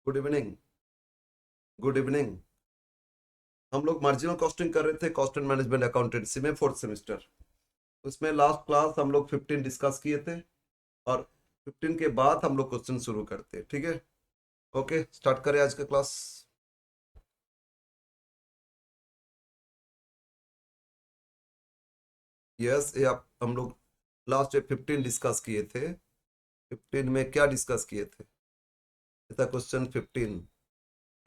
Good evening. Good evening. हम लोग marginal costing कर रहे थे कॉस्ट एंड मैनेजमेंट अकाउंटेंसी में फोर्थ सेमेस्टर। उसमें लास्ट क्लास हम लोग 15 डिस्कस किए थे और 15 के बाद हम लोग क्वेश्चन शुरू करते हैं। ठीक है, ओके, स्टार्ट करें आज का क्लास। यस, ये आप हम लोग लास्ट में 15 डिस्कस किए थे। 15 में क्या डिस्कस किए थे? ये था क्वेश्चन 15।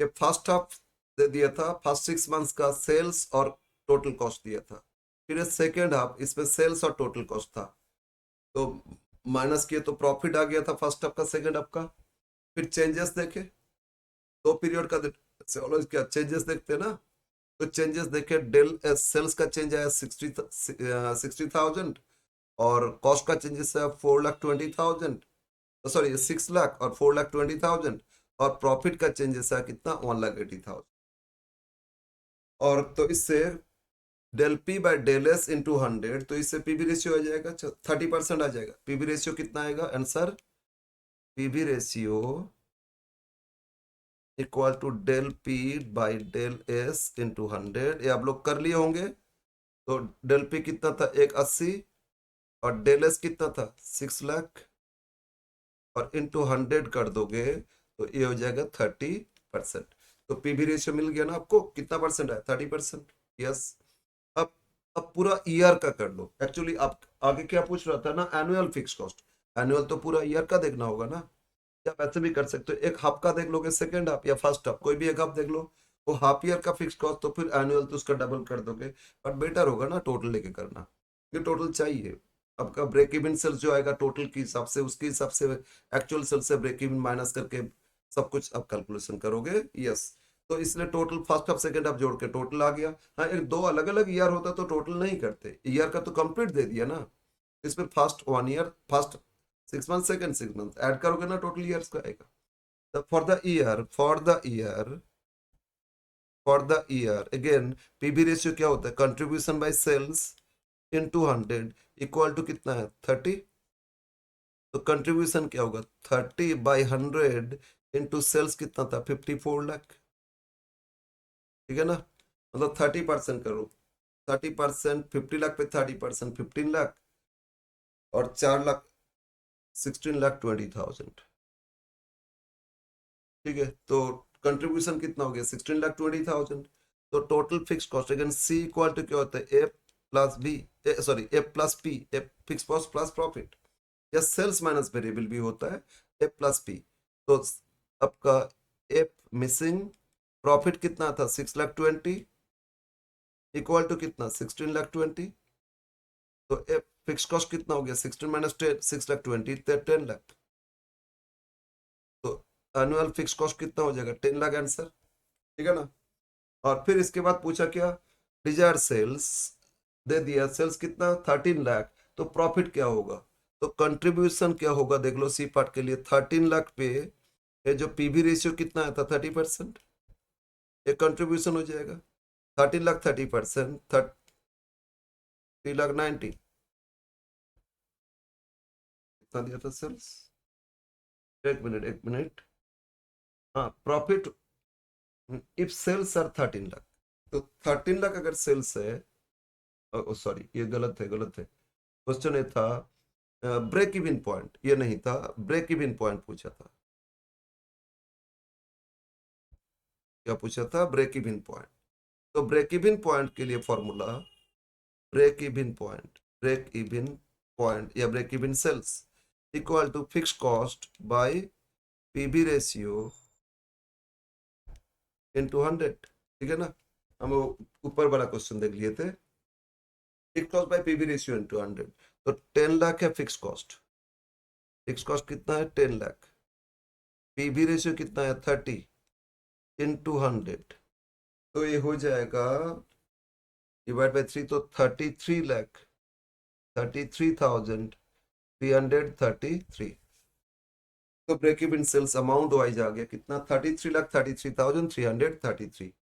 ये फर्स्ट हाफ दे दिया था, फर्स्ट 6 मंथ्स का सेल्स और टोटल कॉस्ट दिया था। फिर सेकेंड हाफ, इसमें सेल्स और टोटल कॉस्ट था, तो माइनस किए तो प्रॉफिट आ गया था फर्स्ट हाफ का, सेकंड हाफ का। फिर चेंजेस देखे, दो पीरियड का चलो क्या चेंजेस देखते हैं ना। तो चेंजेस देखे, डेल सेल्स का चेंज आया 60,000 और कॉस्ट का चेंजेस है 4,20,000, सॉरी 6 लाख और 4,20,000, और प्रॉफिट का चेंजेस है कितना 1,80,000। और तो इससे del P by del S into 100, तो इससे पीवी रेशियो आ जाएगा 30% आ जाएगा। पीवी रेशियो कितना आएगा answer? PV ratio equal to del P by del S into 100। ये आप लोग कर लिए होंगे। तो डेल पी कितना था 180 और डेल एस कितना था 6 लाख, और इंटू 100 कर दोगे तो ये हो जाएगा 30%। तो पीवी रेशियो मिल गया ना आपको, कितना परसेंट है 30%। यस। अब अब पूरा ईयर का कर लो। एक्चुअली आप आगे क्या पूछ रहा था ना, एनुअल फिक्स कॉस्ट। एनुअल तो पूरा ईयर का देखना होगा ना। या आप ऐसे भी कर सकते हो, एक हाफ का देख लोगे, सेकेंड हाफ या फर्स्ट हाफ, कोई भी एक हाफ देख लो। वो हाफ ईयर का फिक्स कॉस्ट, तो फिर एनुअल तो उसका डबल कर दोगे। बट बेटर होगा ना टोटल लेके करना। ये टोटल चाहिए। आपका ब्रेक इवन सेल्स जो आएगा टोटल के हिसाब से, उसके हिसाब से एक्चुअल सेल से ब्रेक इवन माइनस करके सब कुछ आप कैलकुलेशन करोगे। यस। तो इसलिए total first half second half जोड़ के टोटल आ गया। हाँ, एक दो अलग अलग ईयर होता तो टोटल नहीं करते, ईयर का तो कंप्लीट दे दिया ना। इसमें first 1 year, first 6 month, second 6 month add करोगे ना, टोटल ईयर्स का आएगा। तो for the year again, PB ratio क्या होता है? Contribution by sales into 100 equal to कितना है 30। तो कंट्रीब्यूशन क्या होगा 30/100 इंटू सेल्स कितना था 54 लाख। ठीक है ना, मतलब 30% करो। 30%, 50 लाख पे 30% 15 लाख, और 4 लाख 16,20,000। ठीक है, तो कंट्रीब्यूशन कितना हो गया 16,20,000। तो total fix cost again C equal to क्या होता है A plus B, sorry A plus P, A fix cost plus profit, या सेल्स माइनस वेरिएबल भी होता है ए प्लस पी। तो आपका ए मिसिंग, प्रॉफिट कितना था 6,20,000 इक्वल टू कितना 16,20,000। तो ए फिक्स कॉस्ट कितना हो गया 16 माइनस 10, 6,20,000 10 लाख। तो एनुअल फिक्स कॉस्ट कितना हो जाएगा 10 लाख आंसर। ठीक है ना। और फिर इसके बाद पूछा क्या, डिजायर सेल्स दे दिया, सेल्स कितना 13 लाख। तो प्रॉफिट क्या होगा? तो कंट्रीब्यूशन क्या होगा देख लो सी पार्ट के लिए, 13 लाख पे ये जो पीवी रेशियो कितना आया था 30%, ये कंट्रीब्यूशन हो जाएगा 13 लाख 30%, 30,90,000। कितना दिया था सेल्स? एक मिनट एक मिनट। हाँ, profit if sales are 13 lakh, तो 13 लाख अगर सेल्स है, सॉरी ये गलत है, गलत है। क्वेश्चन ये था ब्रेक इवन पॉइंट, ये नहीं था, ब्रेक इवन पॉइंट पूछा था। क्या पूछा था? Break even point. तो ब्रेक इवन पॉइंट के लिए formula, break even point, break even point या break even sales equal to fix cost by PB ratio into 100। ठीक है ना। हम वो ऊपर वाला क्वेश्चन देख लिए थे, fix cost by PB ratio into 100। तो 10 लाख है फिक्स कॉस्ट, फिक्स कॉस्ट कितना है 10 लाख, पीबी रेशियो कितना है 30 इंटू 100। तो ये हो जाएगा डिवाइड बाई 3, तो 33 लाख 33,333। तो break even sales amount wise आ गया कितना 33,33,333।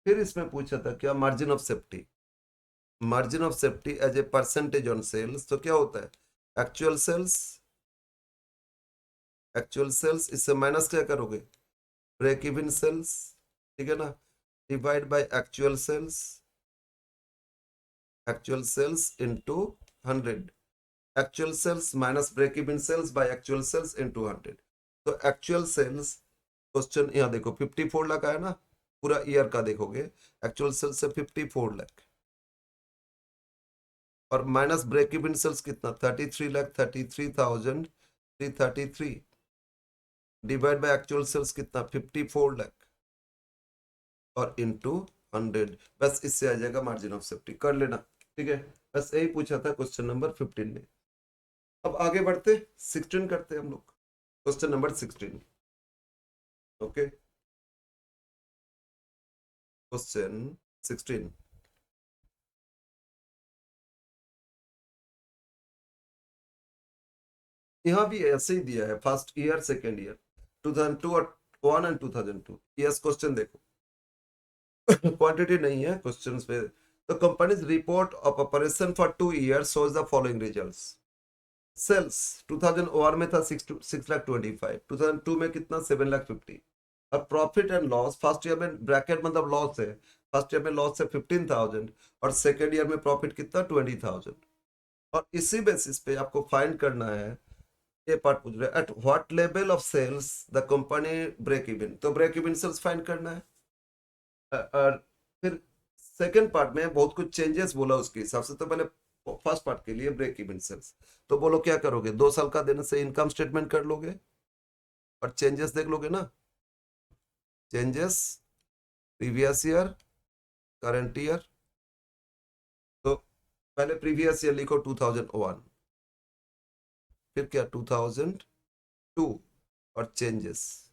फिर इसमें पूछा था क्या, margin of safety. Margin of safety as a percentage on sales, तो क्या होता है एक्चुअल सेल्स, एक्चुअल सेल्स, इससे माइनस क्या करोगे ब्रेक इवन सेल्स, ठीक है ना, divide by actual sales into 100, actual sales minus break even sales by actual sales into 100। तो एक्चुअल सेल्स, क्वेश्चन यहाँ देखो 54 लाख आया ना, पूरा ईयर का देखोगे एक्चुअल सेल्स से 54 लाख, और माइनस ब्रेक इवन सेल्स कितना 33,33,333 डिवाइड बाय एक्चुअल सेल्स कितना 54 लाख और इनटू 100। बस इससे आ जाएगा मार्जिन ऑफ सेफ्टी, कर लेना, ठीक है। बस यही पूछा था क्वेश्चन नंबर 15 में। अब आगे बढ़ते 16 करते हैं हम लोग, क्वेश्चन नंबर 16। Okay, question 16। यहाँ भी ऐसे ही दिया है, फर्स्ट ईयर सेकेंड ईयर 2002 और 1 एंड 2002। यस, क्वेश्चन देखो, क्वांटिटी नहीं है क्वेश्चंस पे। तो companies report of operation for 2 years shows the following results. Sales 2001 में था 6,25,000, 2002 में कितना 7,50,000। और profit and loss first year में ब्रैकेट मतलब लॉस है, फर्स्ट ईयर में लॉस है 15,000 और सेकेंड ईयर में प्रॉफिट कितना 20,000। और इसी बेसिस पे आपको फाइंड करना है, ये पार्ट पूछ रहे हैं, at what level of sales the company break even, तो ब्रेक इवन सेल्स फाइंड करना है। और फिर सेकंड पार्ट में बहुत कुछ चेंजेस बोला उसके हिसाब से, तो पहले फर्स्ट पार्ट के लिए ब्रेक इवन सेल्स, तो बोलो क्या करोगे, 2 साल का देने से इनकम स्टेटमेंट कर लोगे और चेंजेस देख लोगे ना, changes previous year current year. तो पहले प्रीवियस ईयर लिखो 2001, फिर क्या 2002 और चेंजेस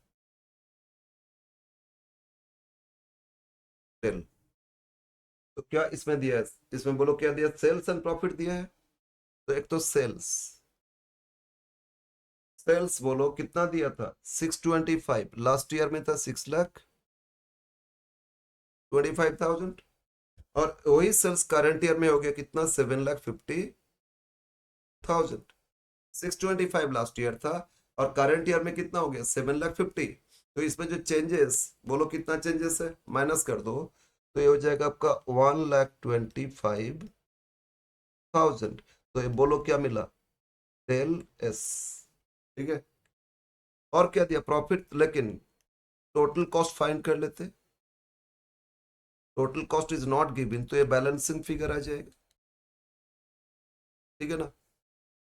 टेल। तो क्या इसमें दिया है, इसमें बोलो क्या दिया, सेल्स एंड प्रॉफिट दिया है। तो एक तो सेल्स, सेल्स बोलो कितना दिया था 625, लास्ट ईयर में था 6,25,000, और वही सेल्स करंट ईयर में हो गया कितना 7,50,000। 625 लास्ट ईयर था और करंट ईयर में कितना हो गया 7,50,000। तो इसमें जो चेंजेस बोलो कितना चेंजेस है, माइनस कर दो, तो ये हो जाएगा आपका 1,25,000। तो ये बोलो क्या मिला, डेल एस, ठीक है। और क्या दिया प्रॉफिट, लेकिन टोटल कॉस्ट फाइंड कर लेते, total cost is not given, तो ये बैलेंसिंग फिगर आ जाएगा, ठीक है ना,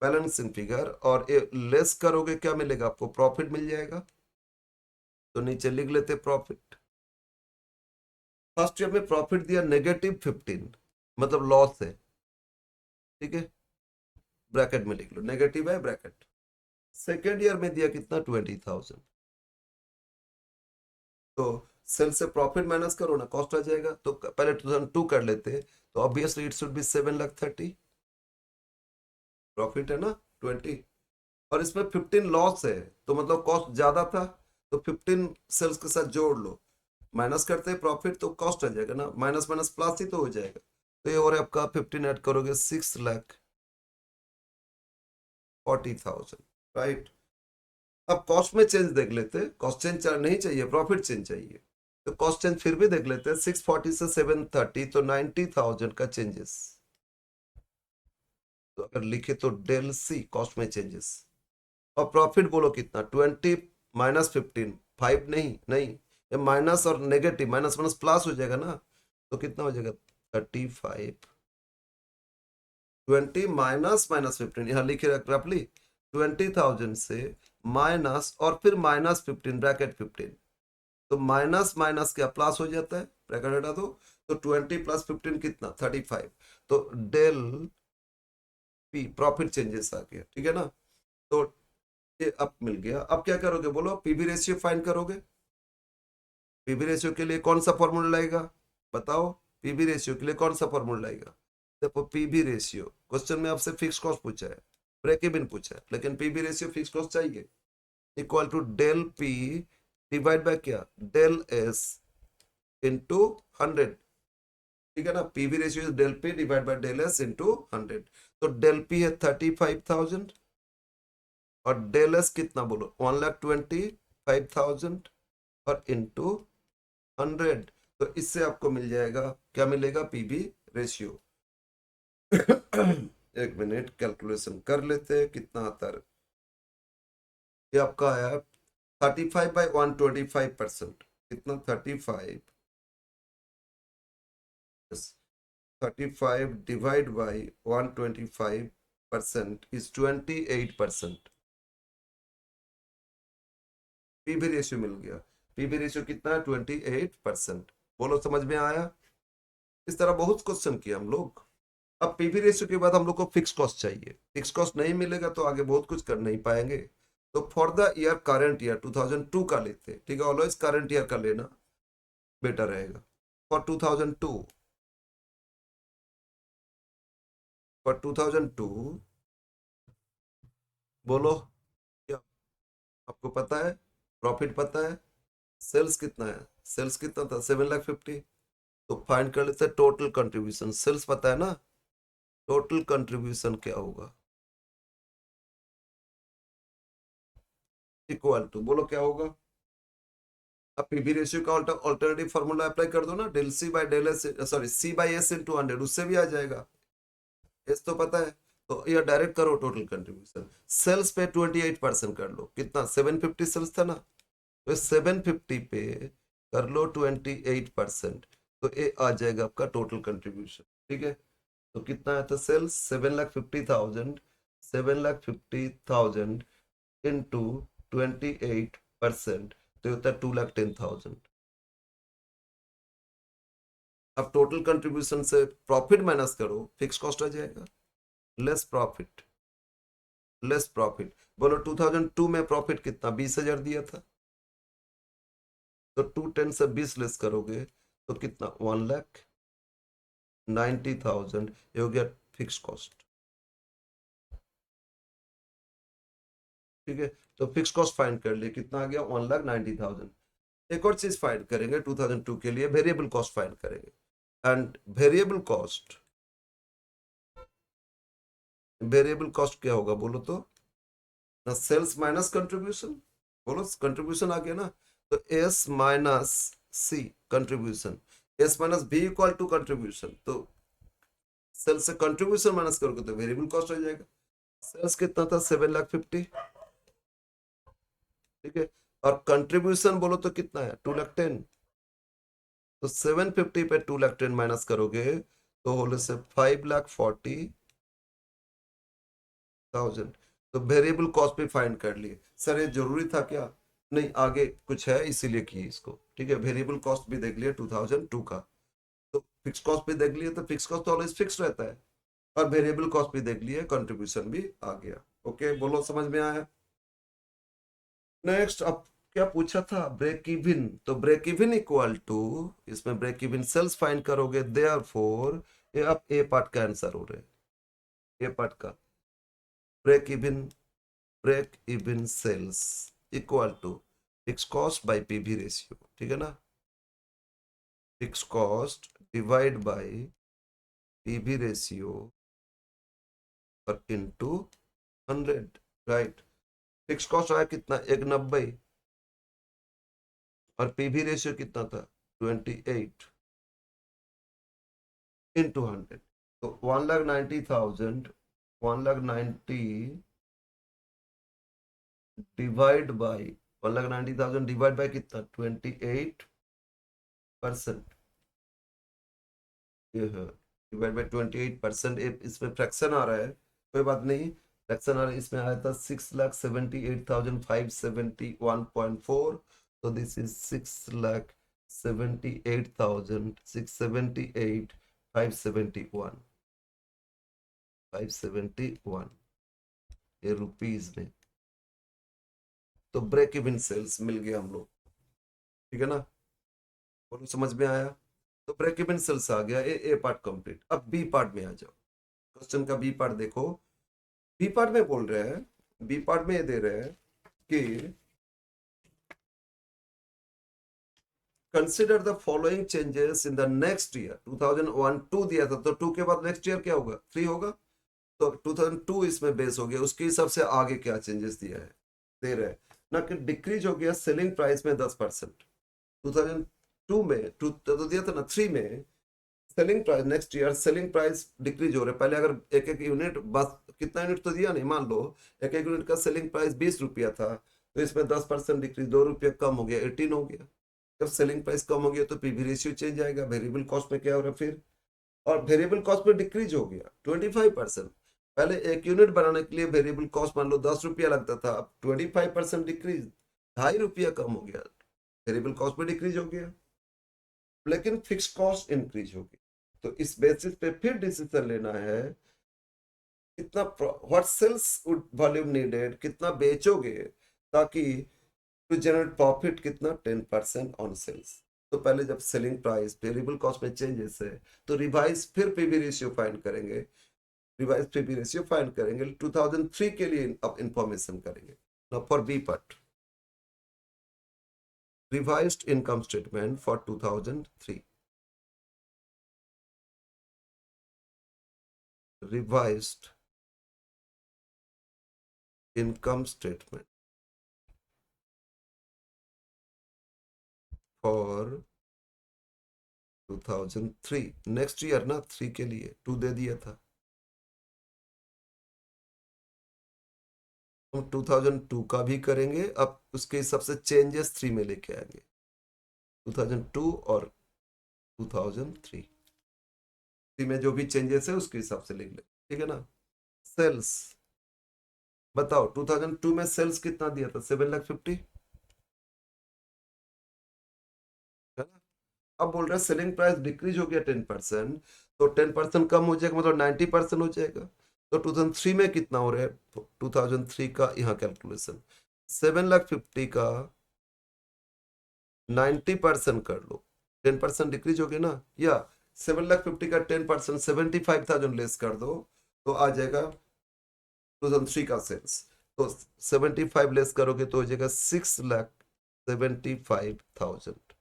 बैलेंसिंग फिगर। और ये लेस करोगे क्या मिलेगा आपको, प्रॉफिट मिल जाएगा। तो नीचे लिख लेते प्रॉफिट। फर्स्ट ईयर में प्रॉफिट दिया -15, मतलब लॉस है, ठीक है, ब्रैकेट में लिख लो, नेगेटिव है ब्रैकेट। सेकेंड ईयर में दिया कितना 20,000, तो सेल से प्रॉफिट माइनस करो ना, कॉस्ट आ जाएगा। तो पहले 2002 कर लेते, तो obviously it should be 7,30,000, profit है ना 20, और इसमें 15 लॉस है, तो मतलब कॉस्ट ज्यादा था, तो 15 सेल्स के साथ जोड़ लो, माइनस करते हैं प्रॉफिट, तो कॉस्ट आ जाएगा ना, माइनस माइनस प्लस ही तो हो जाएगा। तो ये और आपका 15 ऐड करोगे 6,40,000, राइट। अब कॉस्ट में चेंज देख लेते हैं, कॉस्ट चेंज नहीं चाहिए, प्रॉफिट चेंज चाहिए। तो कॉस्ट चेंज फिर भी देख लेते हैं, 640 से 730, तो 90,000 का चेंजेस। तो अगर लिखे तो डेल सी कॉस्ट में चेंजेस, और प्रॉफिट बोलो कितना 20 माइनस 15, 5 नहीं नहीं, ये माइनस और नेगेटिव माइनस माइनस प्लस हो जाएगा ना, तो कितना हो जाएगा 35, 20 माइनस माइनस 15, यहाँ लिखे रफली 20,000 से माइनस और फिर -15 ब्रैकेट 15, तो माइनस माइनस क्या प्लस हो जाता है, ब्रैकेट हटा दो, तो 20 + 15 कितना 35। तो डेल पी प्रॉफिट चेंजेस आ गया, ठीक है ना। तो ये अब मिल गया। अब क्या करोगे बोलो, पीवी रेशियो फाइंड करोगे। पीवी रेशियो के लिए कौन सा फॉर्मूला लाएगा, बताओ, पीवी रेशियो के लिए कौन सा फॉर्मूला लाएगा। देखो पीवी रेशियो क्वेश्चन में आपसे फिक्स कॉस्ट पूछा है, ब्रेक इवन पूछा है, लेकिन पीवी रेशियो फिक्स कॉस्ट चाहिए, equal to del P divide by क्या, डेल एस इंटू 100, ठीक है ना। PV ratio is del P divide by del S into 100। तो डेल पी है 35,000 और डेल एस कितना बोलो 1,25,000, और इंटू 100। तो इससे आपको मिल जाएगा, क्या मिलेगा, पीवी रेशियो। एक मिनट कैलकुलेशन कर लेते हैं कितना आता है। ये आपका आया 35/125%। कितना, 35 divide by 125% is 28%। PV ratio मिल गया। पीवी रेशियो कितना है, 28%। बोलो समझ में आया। इस तरह बहुत क्वेश्चन किया हम लोग। अब पीवी रेशियो के बाद हम लोग को फिक्स कॉस्ट चाहिए। फिक्स कॉस्ट नहीं मिलेगा तो आगे बहुत कुछ कर नहीं पाएंगे। तो for the year current year 2002 का लेते हैं, ठीक है, ऑलवेज करंट ईयर का लेना बेटर रहेगा। फॉर 2002, फॉर 2002 बोलो क्या आपको पता है, प्रॉफिट पता है, सेल्स कितना है, सेल्स कितना था, 7,50,000। तो फाइंड कर लेते हैं टोटल कंट्रीब्यूशन। सेल्स पता है ना, टोटल कंट्रीब्यूशन क्या होगा, इक्वल टू, बोलो क्या होगा। अब पीवी रेशियो का ऑल्टरनेटिव फार्मूला अप्लाई कर दो ना, del C by del S, sorry C by S into 100, उससे भी आ जाएगा। एस तो पता है, तो ये डायरेक्ट करो टोटल कंट्रीब्यूशन। सेल्स पे 28% कर लो, कितना, 750 सेल्स था ना, तो 750 पे कर लो 28%, तो ये आ जाएगा आपका टोटल कंट्रीब्यूशन। ठीक है, तो कितना है, तो सेल्स 7,50,000, 7,50,000 इंटू 28%, तो होता है 2,10,000। अब टोटल कंट्रीब्यूशन से प्रॉफिट माइनस करो, फिक्स कॉस्ट आ जाएगा, लेस प्रॉफिट, लेस प्रॉफिट। बोलो 2002 में प्रॉफिट कितना, 20,000 दिया था, तो 210 से 20 लेस करोगे तो कितना, 1,90,000। ये हो गया फिक्स कॉस्ट। ठीक है, तो फिक्स कॉस्ट फाइंड कर लिए, कितना आ गया, 1,90,000। एक और चीज फाइंड करेंगे 2002 के लिए, वेरिएबल कॉस्ट फाइंड करेंगे। And variable cost, variable cost क्या होगा बोलो तो, ना सेल्स माइनस कंट्रीब्यूशन, बोलो कंट्रीब्यूशन आ गया ना, तो S minus C contribution, S minus B equal to contribution. तो सेल्स से कंट्रीब्यूशन माइनस करोगे तो वेरिएबल कॉस्ट हो जाएगा। सेल्स कितना था, 7,50,000। ठीक है, और कंट्रीब्यूशन बोलो तो कितना है, 2,10,000। तो 750 पे 2,10,000 माइनस करोगे तो होले से 5,40,000। तो वेरिएबल कॉस्ट भी फाइंड कर लिए। सर ये जरूरी था क्या, नहीं, आगे कुछ है इसीलिए किए इसको। ठीक है, वेरिएबल कॉस्ट भी देख लिया 2002 का, तो फिक्स कॉस्ट भी देख लिया, तो फिक्स कॉस्ट तो ऑलवेज फिक्स रहता है, और वेरिएबल कॉस्ट भी देख लिए, कंट्रीब्यूशन भी आ गया। ओके, बोलो समझ में आया। नेक्स्ट, अब क्या पूछा था, ब्रेक इवन। तो ब्रेक इवन इक्वल टू, इसमें ब्रेक इवन सेल्स फाइंड करोगे, देयरफॉर ये अब ए पार्ट का आंसर हो रहा है, ए पार्ट का break even sales equal to fix cost by PV ratio. ठीक है ना, fix cost divide by PV ratio और इनटू 100। राइट, फिक्स कॉस्ट आया कितना, 190, और पीवी रेशियो कितना था, 28 इंटू 100। तो 1,90,000, 1,90,000 डिवाइड बाई, 1,90,000 डिवाइड बाई कितना, 28%। ये है, डिवाइड बाई 28%। इसमें फ्रैक्शन आ रहा है, कोई बात नहीं, फ्रैक्शन आ रहा है, इसमें आया था 6,78,571.4। तो दिस इज 6,78,678,571, 571 ये रुपीज में। तो ब्रेक इवन सेल्स मिल गया हम लोग। ठीक है ना, बोलो समझ में आया। तो ब्रेक इवन सेल्स आ गया, ए पार्ट कंप्लीट। अब बी पार्ट में आ जाओ, क्वेश्चन का बी पार्ट देखो। बी पार्ट में बोल रहे हैं, बी पार्ट में ये दे रहे हैं कि consider the following changes in the next year. 2001 2 दिया था, तो 2 के बाद नेक्स्ट ईयर क्या होगा, 3 होगा। तो 2002 इसमें बेस हो गया, उसके हिसाब से आगे क्या चेंजेस दिया है, दे रहे हैं ना, कि डिक्रीज हो गया सेलिंग प्राइस में 10%। 2002 में तो दिया था ना 3 में selling price next year selling price decrease हो रहा है। पहले अगर एक एक यूनिट बस कितना यूनिट तो दिया नहीं, मान लो एक एक यूनिट का सेलिंग प्राइस 20 रुपया था, तो इसमें 10% डिक्रीज, 2 रुपया कम हो गया, 18 हो गया। जब सेलिंग प्राइस कम हो गया तो पीवी रेशियो चेंज आएगा। वेरिएबल कॉस्ट में क्या हो रहा है फिर, और वेरिएबल कॉस्ट में डिक्रीज हो गया 25%। पहले एक यूनिट बनाने के लिए वेरिएबल कॉस्ट मान लो 10 रुपया लगता था, अब 25% डिक्रीज, 2.5 रुपया कम हो गया, वेरिएबल कॉस्ट में डिक्रीज हो गया, लेकिन फिक्स कॉस्ट इंक्रीज होगी। तो इस बेसिस पे फिर डिसीजन लेना है कितना, व्हाट सेल्स वॉल्यूम नीडेड, कितना बेचोगे ताकि टू जनरेट प्रॉफिट, कितना 10% ऑन सेल्स। तो पहले जब सेलिंग प्राइस वेरिएबल कॉस्ट में चेंजेस है तो रिवाइज फिर पीवी रेशियो फाइंड करेंगे, रिवाइज पीवी रेशियो फाइंड करेंगे 2003 के लिए अब इंफॉर्मेशन करेंगे। Now for B part, revised income statement for 2003, revised income statement for 2003, next year ना 3 के लिए 2 दे दिया था, हम 2002 का भी करेंगे। अब उसके हिसाब से चेंजेस 3 में लेके आएंगे, 2002 और 2003 में जो भी चेंजेस है उसके हिसाब से लिख ले, ठीक है ना। सेल्स बताओ 2002 में सेल्स कितना दिया था, 7,50,000 है ना। अब बोल रहे हैं सेलिंग प्राइस डिक्रीज हो गया 10%, तो 10% कम हो जाएगा, मतलब 90% हो जाएगा। तो 2003 में कितना हो रहा है, 2003 का यहाँ कैलकुलेशन 7,50,000 का 90% कर लो, 10% डिक्रीज हो गया ना, या 7,50,000 का 10% 75,000 लेस कर दो, तो आ जाएगा 2003 का सेल्स। तो 75 लेस करोगे तो हो जाएगा 6,75,000।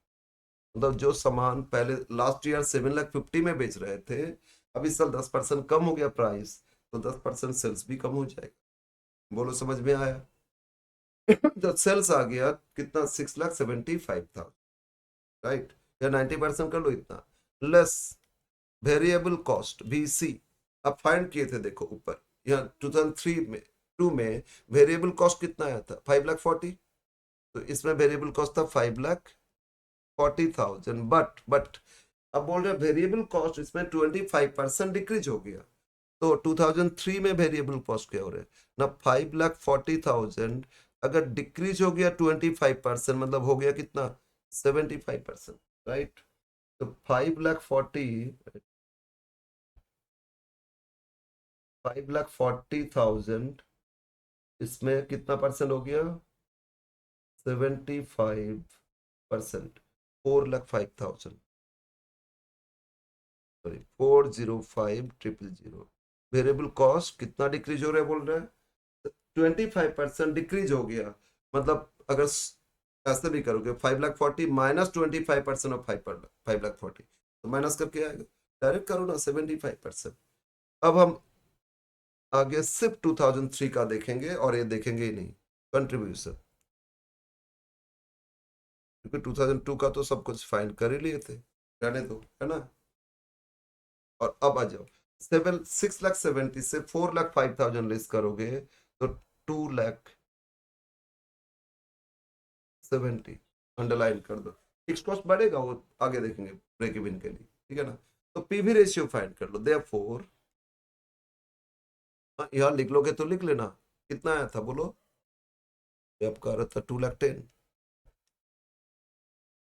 मतलब जो सामान पहले लास्ट ईयर 7,50,000 में बेच रहे थे, अब इस साल 10% कम हो गया प्राइस, तो 10% सेल्स भी कम हो जाएगा। बोलो समझ में आया। जब सेल्स आ गया कितना, 6,75,000, राइट, या 90% कर लो इतना, लेस वेरिएबल कॉस्ट VC। अब फाइंड किए थे, देखो ऊपर यहाँ 2003 में 2 में वेरिएबल कॉस्ट कितना आया था, 5,40,000, तो इसमें वेरिएबल कॉस्ट था 5,40,000, बट अब बोल रहे वेरिएबल कॉस्ट इसमें 25% डिक्रीज हो गया। तो 2003 में वेरिएबल कॉस्ट क्या हो रहा है ना, 5,40,000 अगर डिक्रीज हो गया 25%, मतलब हो गया कितना, 75%, राइट। तो 5,40,000 इसमें कितना परसेंट हो गया, 75%, 4,05,000, सॉरी 4,05,000। वेरिएबल कॉस्ट कितना डिक्रीज हो रहा है, बोल रहा है 25% डिक्रीज हो गया। मतलब अगर ऐसे भी करोगे 5,40,000 माइनस 25% ऑफ 5,40,000, तो माइनस करके आएगा, डायरेक्ट करो ना 75%। अब हम आगे सिर्फ 2003 का देखेंगे और ये देखेंगे ही नहीं कंट्रीब्यूशन, क्योंकि 2002 का तो सब कुछ फाइंड कर ही लिए थे, रहने दो, है ना। और अब आ जाओ 6,70,000 से 4,05,000 लेस करोगे तो 2,70,000 अंडरलाइन कर दो। फिक्स कॉस्ट बढ़ेगा, वो आगे देखेंगे ब्रेक इवन के लिए, ठीक है ना। तो पीवी रेशियो फाइंड कर लो, देयरफॉर यहाँ लिख लोगे तो लिख लेना, कितना आया था बोलो, ये आपका आ रहा था 2,10,000,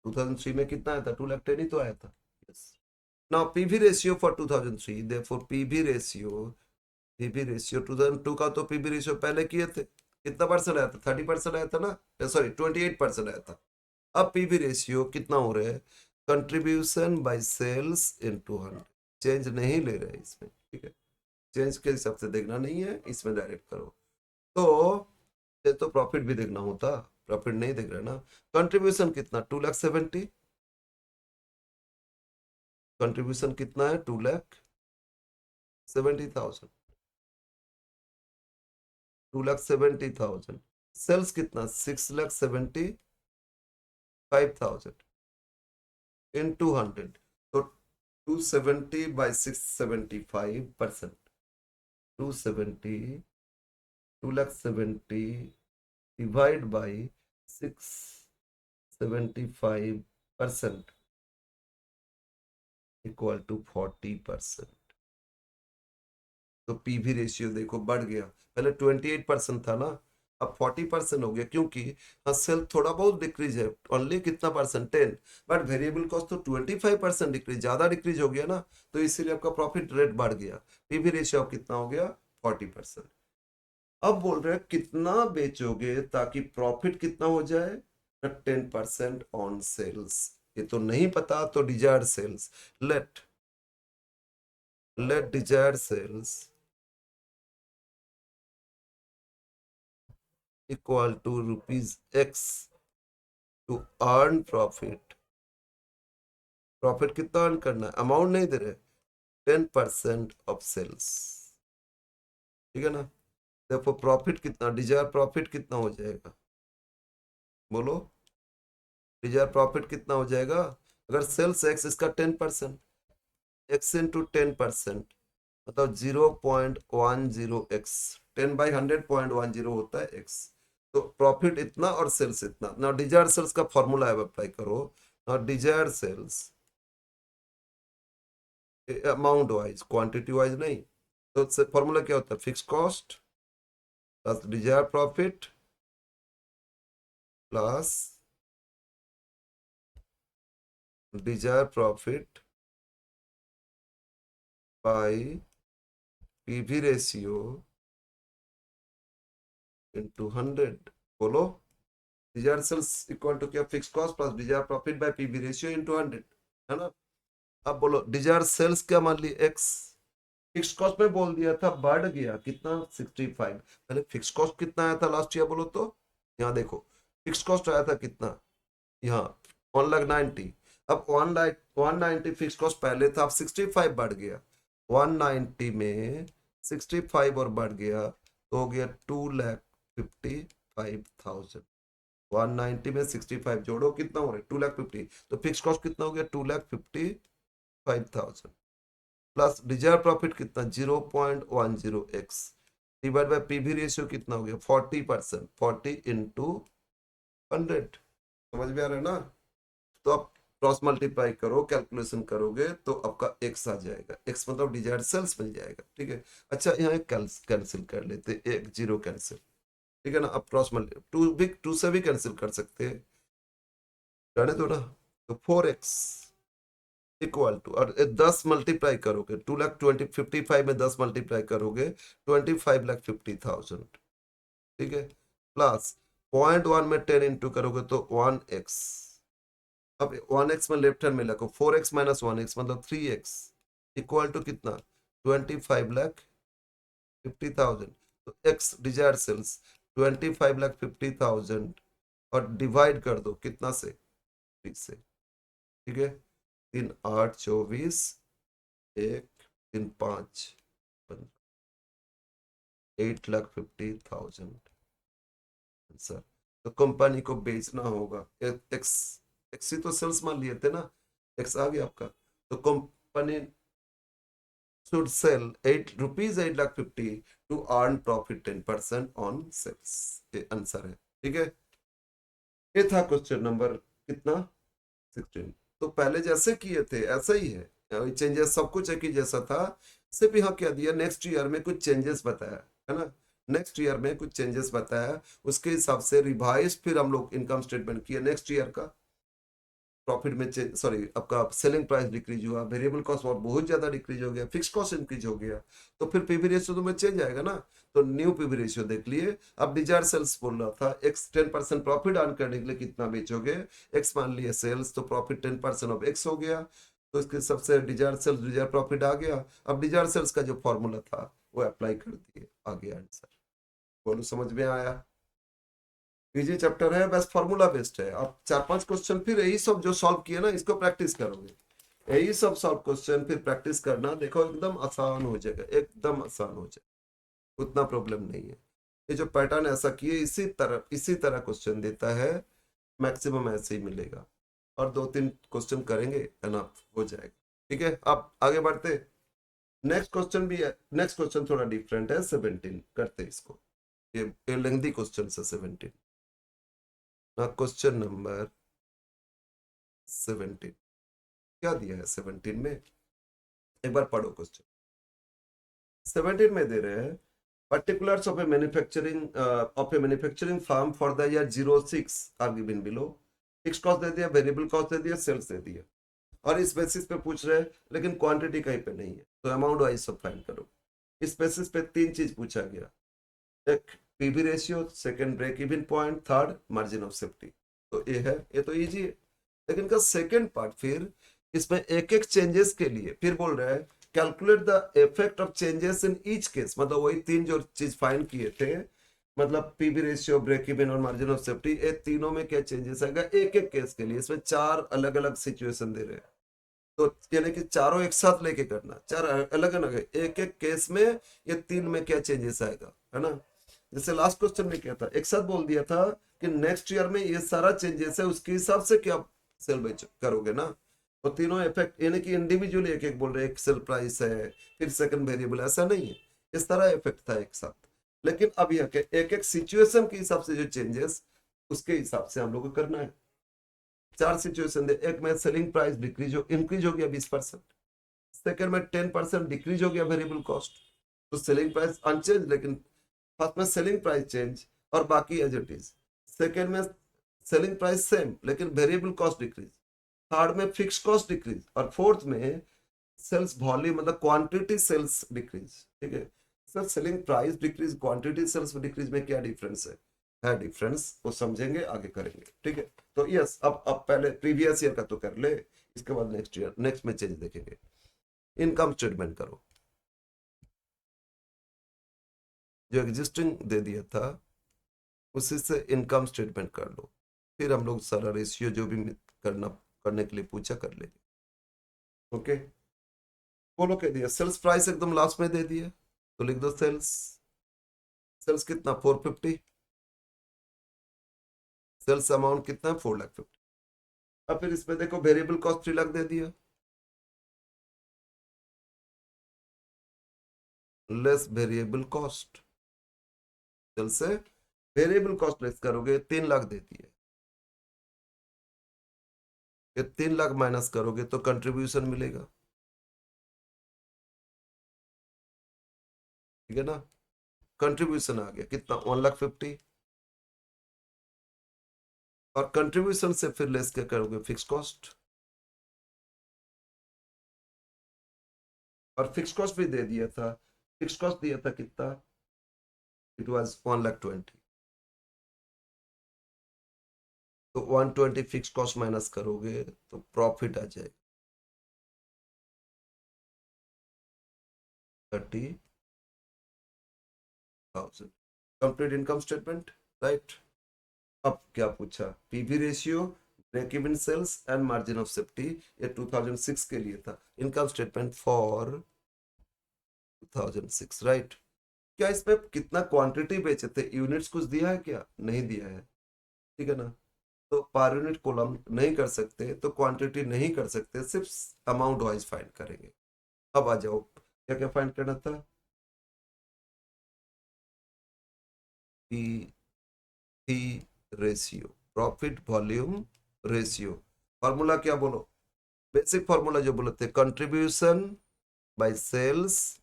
2003 में कितना आया था, 2,10,000 ही तो आया था, yes. Now PV ratio for 2003, therefore PV ratio 2002 का तो पीवी रेशियो पहले किए थे, कितना परसेंट आया था, 30% आया था ना, सॉरी 28% आया था। अब पीवी रेशियो कितना हो रहा है, contribution by sales into 100, change नहीं ले रहे इसमें, ठीक है, चेंज के हिसाब से देखना नहीं है, इसमें डायरेक्ट करो। तो ये तो प्रॉफिट भी देखना होता, प्रॉफिट नहीं देख रहे ना। कंट्रीब्यूशन कितना, 2,70,000, कंट्रीब्यूशन कितना है, 2,70,000, 2,70,000। सेल्स कितना, 6,75,000, into 100, तो 270 by 675%, 270, 2,70 divide by 675% equal to 40%। तो पीवी रेशियो देखो बढ़ गया, पहले 28% था ना, अब 40% हो गया, क्योंकि हाँ सेल थोड़ा बहुत डिक्रीज है, ओनली कितना परसेंट 10, बट वेरिएबल कॉस्ट तो 25% डिक्रीज, ज्यादा डिक्रीज हो गया ना, तो इसीलिए आपका प्रॉफिट रेट बढ़ गया। पीवी रेशियो कितना हो गया 40%। अब बोल रहे हैं कितना बेचोगे ताकि प्रॉफिट कितना हो जाए, 10% ऑन सेल्स। ये तो नहीं पता, तो desired sales, let desired sales equal to rupees X to earn profit. Profit कितना अर्न करना है, अमाउंट नहीं दे रहे, 10% ऑफ सेल्स, ठीक है ना। देखो प्रॉफिट कितना, डिजायर प्रॉफिट कितना हो जाएगा, बोलो डिजायर प्रॉफिट कितना हो जाएगा, अगर सेल्स एक्स इसका 10%, एक्स इंटू 10%, मतलब 0.10x, 10/100.10 होता है एक्स, तो प्रॉफिट इतना और सेल्स इतना ना। डिजायर सेल्स का फॉर्मूला है, अप्लाई करो ना, desire sales amount wise, quantity wise नहीं। तो फॉर्मूला क्या होता है, fix cost plus desire profit plus desire profit by PV ratio into 100। बोलो डिजायर सेल्स इक्वल टू क्या, fix cost plus desire profit by PV ratio into 100, है ना। अब बोलो डिजायर सेल्स क्या मान ली एक्स, फिक्स कॉस्ट में बोल दिया था, बढ़ गया कितना 65। पहले फिक्स कॉस्ट कितना आया था लास्ट ईयर, बोलो तो, यहाँ देखो फिक्स कॉस्ट आया था कितना, यहाँ 1,90,000। अब 190 फिक्स कॉस्ट पहले था, अब 65 बढ़ गया, 190 में 65 और बढ़ गया, तो हो गया 2,55,000। 190 में 65 जोड़ो कितना हो रहा है 2,50,000, तो फिक्स कॉस्ट कितना हो गया 2,55,000 प्लस डिजायर प्रॉफिट कितना 0.10x divide by PV ratio कितना हो गया 40%, 40 into 100। समझ में आ रहा है ना। तो आप क्रॉस मल्टीप्लाई करो, कैलकुलेशन करोगे तो आपका एक्स आ जाएगा, एक्स मतलब डिजायर्ड सेल्स मिल जाएगा, ठीक है। अच्छा यहाँ एक कैंसिल कर लेते, एक जीरो कैंसिल, ठीक है ना। अब क्रॉस मल्टी टू से भी कैंसिल कर सकते हैं, जाने दो ना। तो 4x इक्वल टू, और 10 मल्टीप्लाई करोगे 2,20,55 में 10 मल्टीप्लाई करोगे 25,50,000, ठीक है। प्लस 0.1 में 10 इंटू करोगे तो 1x। अब 1x में लेफ्ट हैंड में लगो, 4x माइनस 1x मतलब 3x इक्वल टू कितना 25,50,000। तो x डिजायर सेल्स 25,50,000 और डिवाइड कर दो कितना से 3 से, ठीक है। 3 8 24, 1 3 5 8,50,000 आंसर। तो कंपनी को बेचना होगा, एक्स एक्स ही तो सेल्स मान लिए थे ना, एक्स आ गया आपका। तो company should sell 8 rupees 8,50,000 to earn profit 10% on sales, ये आंसर है, ठीक है। ये था क्वेश्चन नंबर कितना 16। तो पहले जैसे किए थे ऐसा ही है, चेंजेस सब कुछ एक ही जैसा था, सिर्फ यहाँ क्या दिया नेक्स्ट ईयर में कुछ चेंजेस बताया, है ना। नेक्स्ट ईयर में कुछ चेंजेस बताया, उसके हिसाब से रिवाइज फिर हम लोग इनकम स्टेटमेंट किया नेक्स्ट ईयर का। प्रॉफिट में सॉरी आपका सेलिंग प्राइस डिक्रीज हुआ, वेरिएबल कॉस्ट और बहुत ज्यादा डिक्रीज हो गया, फिक्स कॉस्ट इंक्रीज हो गया, तो फिर पीवी रेशियो तो में चेंज आएगा ना। तो न्यू पीवी रेशियो देख लिए। अब डिजायर सेल्स बोल रहा था, एक्स 10% प्रॉफिट अर्न करने के लिए कितना बेचोगे, एक्स मान लिए सेल्स, तो प्रॉफिट 10% ऑफ एक्स हो गया, तो इसके सबसे डिजायर सेल्स डिजायर प्रॉफिट आ गया। अब डिजायर सेल्स का जो फॉर्मूला था वो अप्लाई कर दिए, आ गया आंसर। बोलो समझ में आया। इजी चैप्टर है, बस फॉर्मूला बेस्ड है। आप 4 5 क्वेश्चन फिर यही सब जो सॉल्व किए ना इसको प्रैक्टिस करोगे, यही सब सॉल्व क्वेश्चन फिर प्रैक्टिस करना, देखो एकदम आसान हो जाएगा, एकदम आसान हो जाएगा, उतना प्रॉब्लम नहीं है। ये जो पैटर्न ऐसा किए इसी तरह क्वेश्चन देता है, मैक्सिमम ऐसे ही मिलेगा। और 2-3 क्वेश्चन करेंगे एनफ हो जाएगा। ठीक है, अब आगे बढ़ते। नेक्स्ट क्वेश्चन भी है, नेक्स्ट क्वेश्चन थोड़ा डिफरेंट है, 17 करते इसको। ये लेंथी क्वेश्चन है 17। ना क्वेश्चन नंबर 17 क्या दिया है 17 में, एक बार पढ़ो क्वेश्चन। 17 में दे रहे हैं particulars of a manufacturing firm for the year 06 are given below। Fix cost दे दिया, वेरिएबल कॉस्ट दे दिया, सेल्स दे दिया, और इस बेसिस पे पूछ रहे हैं, लेकिन क्वांटिटी कहीं पे नहीं है, तो अमाउंट वाइज सब फाइंड करो। इस बेसिस पे 3 चीज पूछा गया, एक PV ratio, second break even point, third margin of safety. तो ये है, ये तो इजी है। लेकिन का सेकंड पार्ट फिर इसमें एक एक चेंजेस के लिए फिर बोल रहा है calculate the effect of changes in each case. मतलब वही 3 जो चीज फाइंड किए थे, मतलब पीवी रेशियो, ब्रेक इवन और मार्जिन ऑफ सेफ्टी, ये तीनों में क्या चेंजेस आएगा एक एक केस के लिए। इसमें 4 अलग अलग सिचुएशन दे रहे हैं, तो यानी कि चारों एक साथ लेके करना, 4 अलग अलग है, एक एक केस में ये 3 में क्या चेंजेस आएगा, है ना। जैसे लास्ट क्वेश्चन में क्या था, एक साथ बोल दिया था कि नेक्स्ट ईयर में ये सारा चेंजेस है, उसके हिसाब से क्या सेल बेच करोगे ना। तो तीनों इफेक्ट यानी कि इंडिविजुअली एक एक बोल रहे, एक सेल प्राइस है, फिर सेकंड वेरिएबल, ऐसा नहीं है, इस तरह इफेक्ट था एक साथ। लेकिन अब यह एक एक सिचुएशन के हिसाब से जो चेंजेस, उसके हिसाब से हम लोग को करना है। 4 सिचुएशन दे, एक में सेलिंग प्राइस डिक्रीज हो, इंक्रीज हो गया 20%, सेकंड में 10% डिक्रीज हो गया वेरिएबल कॉस्ट, तो सेलिंग प्राइस अनचेंज, लेकिन फर्स्ट में सेलिंग प्राइस चेंज और बाकी एज इट इज, सेकंड में सेलिंग प्राइस सेम लेकिन वेरिएबल कॉस्ट डिक्रीज, थर्ड में फिक्स कॉस्ट डिक्रीज, और फोर्थ में सेल्स वॉल्यूम मतलब क्वांटिटी सेल्स डिक्रीज। ठीक है sir, selling price decrease, quantity sales decrease में क्या डिफरेंस है डिफरेंस, वो समझेंगे आगे करेंगे। ठीक है, तो यस, अब पहले प्रीवियस ईयर का तो कर ले, इसके बाद नेक्स्ट ईयर, नेक्स्ट में चेंज देखेंगे। इनकम स्टेटमेंट करो, जो एग्जिस्टिंग दे दिया था उसी से इनकम स्टेटमेंट कर लो, फिर हम लोग सारा रेशियो जो भी करने के लिए पूछा कर लेंगे। ओके, बोलो कह दिया, सेल्स प्राइस एकदम लास्ट में दे दिया, तो लिख दो सेल्स, सेल्स कितना 450, सेल्स अमाउंट कितना 4,50,000। अब फिर इसमें देखो वेरिएबल कॉस्ट 3 लाख दे दिया, लेस वेरिएबल कॉस्ट, सेल से वेरिएबल कॉस्ट लेस करोगे 3 लाख दे दिए, ये 3 लाख माइनस करोगे तो कंट्रीब्यूशन मिलेगा। ठीक है ना, कंट्रीब्यूशन आ गया कितना 1,50,000, और कंट्रीब्यूशन से फिर लेस क्या करोगे फिक्स कॉस्ट, और फिक्स कॉस्ट भी दे दिया था, फिक्स कॉस्ट दिया था कितना, इट वाज 1,20,000, तो 120 फिक्स कॉस्ट माइनस करोगे तो प्रॉफिट आ जाएगा 30,000। Complete income statement, right. अब क्या पूछा, PV ratio, break even sales and margin of safety, ये 2006 के लिए था, इनकम स्टेटमेंट फॉर 2006, राइट। क्या इसमें कितना क्वांटिटी बेचे थे, यूनिट्स कुछ दिया है क्या, नहीं दिया है। ठीक है ना, तो पर यूनिट कॉलम नहीं कर सकते, तो क्वांटिटी नहीं कर सकते, सिर्फ अमाउंट वाइज फाइंड करेंगे। अब आ जाओ, क्या क्या फाइंड करना था, P P ratio, profit volume ratio, formula क्या बोलो, बेसिक फॉर्मूला जो बोले थे, कंट्रीब्यूशन बाय सेल्स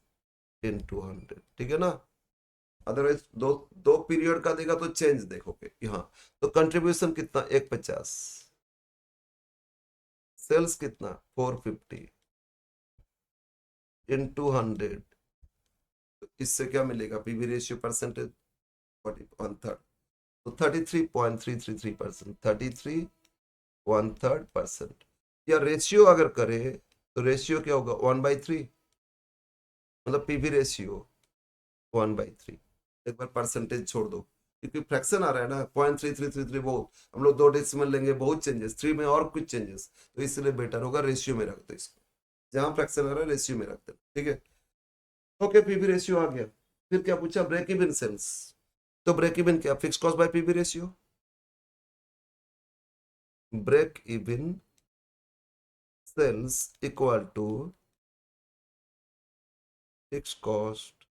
इनटू 100। ठीक है ना, अदरवाइज दो दो पीरियड का देगा तो चेंज देखोगे यहाँ। तो कंट्रीब्यूशन कितना 150, सेल्स कितना 450 इनटू 100, तो इससे क्या मिलेगा, पीवी रेशियो परसेंटेज 1/3, तो 33.333%, 33 1/3%। या रेशियो अगर करे तो रेशियो क्या होगा 1/3, मतलब पीवी रेशियो 1/3। एक बार परसेंटेज छोड़ दो, क्योंकि फ्रैक्शन आ रहा है ना, 0.3333 बहुत, हम लोग 2 डेसिमल लेंगे, बहुत चेंजेस, 3 में और कुछ चेंजेस, तो इसलिए बेटर होगा रेशियो में रख दो इसको, जहां फ्रैक्शन आ रहा है रेशियो में रख दो। ठीक है, ओके, पीवी रेशियो आ गया। फिर क्या पूछा, ब्रेक इवन सेल्स, तो ब्रेक इवन क्या, fix cost by PV ratio, break even sales equal to fix cost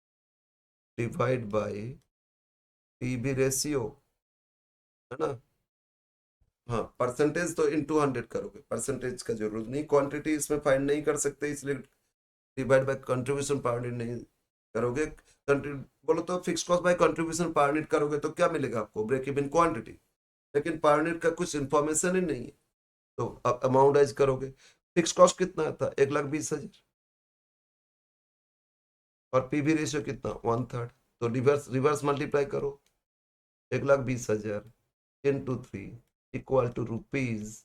divide by PV ratio, है ना। हाँ, परसेंटेज तो इनटू 100 करोगे, परसेंटेज का जरूरत नहीं, क्वांटिटी इसमें फाइंड नहीं कर सकते, इसलिए divide by contribution per unit नहीं करोगे। बोलो तो fix cost by contribution per unit करोगे तो क्या मिलेगा आपको, ब्रेक इवन क्वांटिटी, लेकिन पर यूनिट का कुछ इंफॉर्मेशन ही नहीं है, तो अब अमाउंट एज करोगे। फिक्स कॉस्ट कितना था, 1,20,000, और पीवी रेशियो कितना, 1/3, तो रिवर्स रिवर्स मल्टीप्लाई करो, 1,20,000 इंटू 3 इक्वल टू रुपीज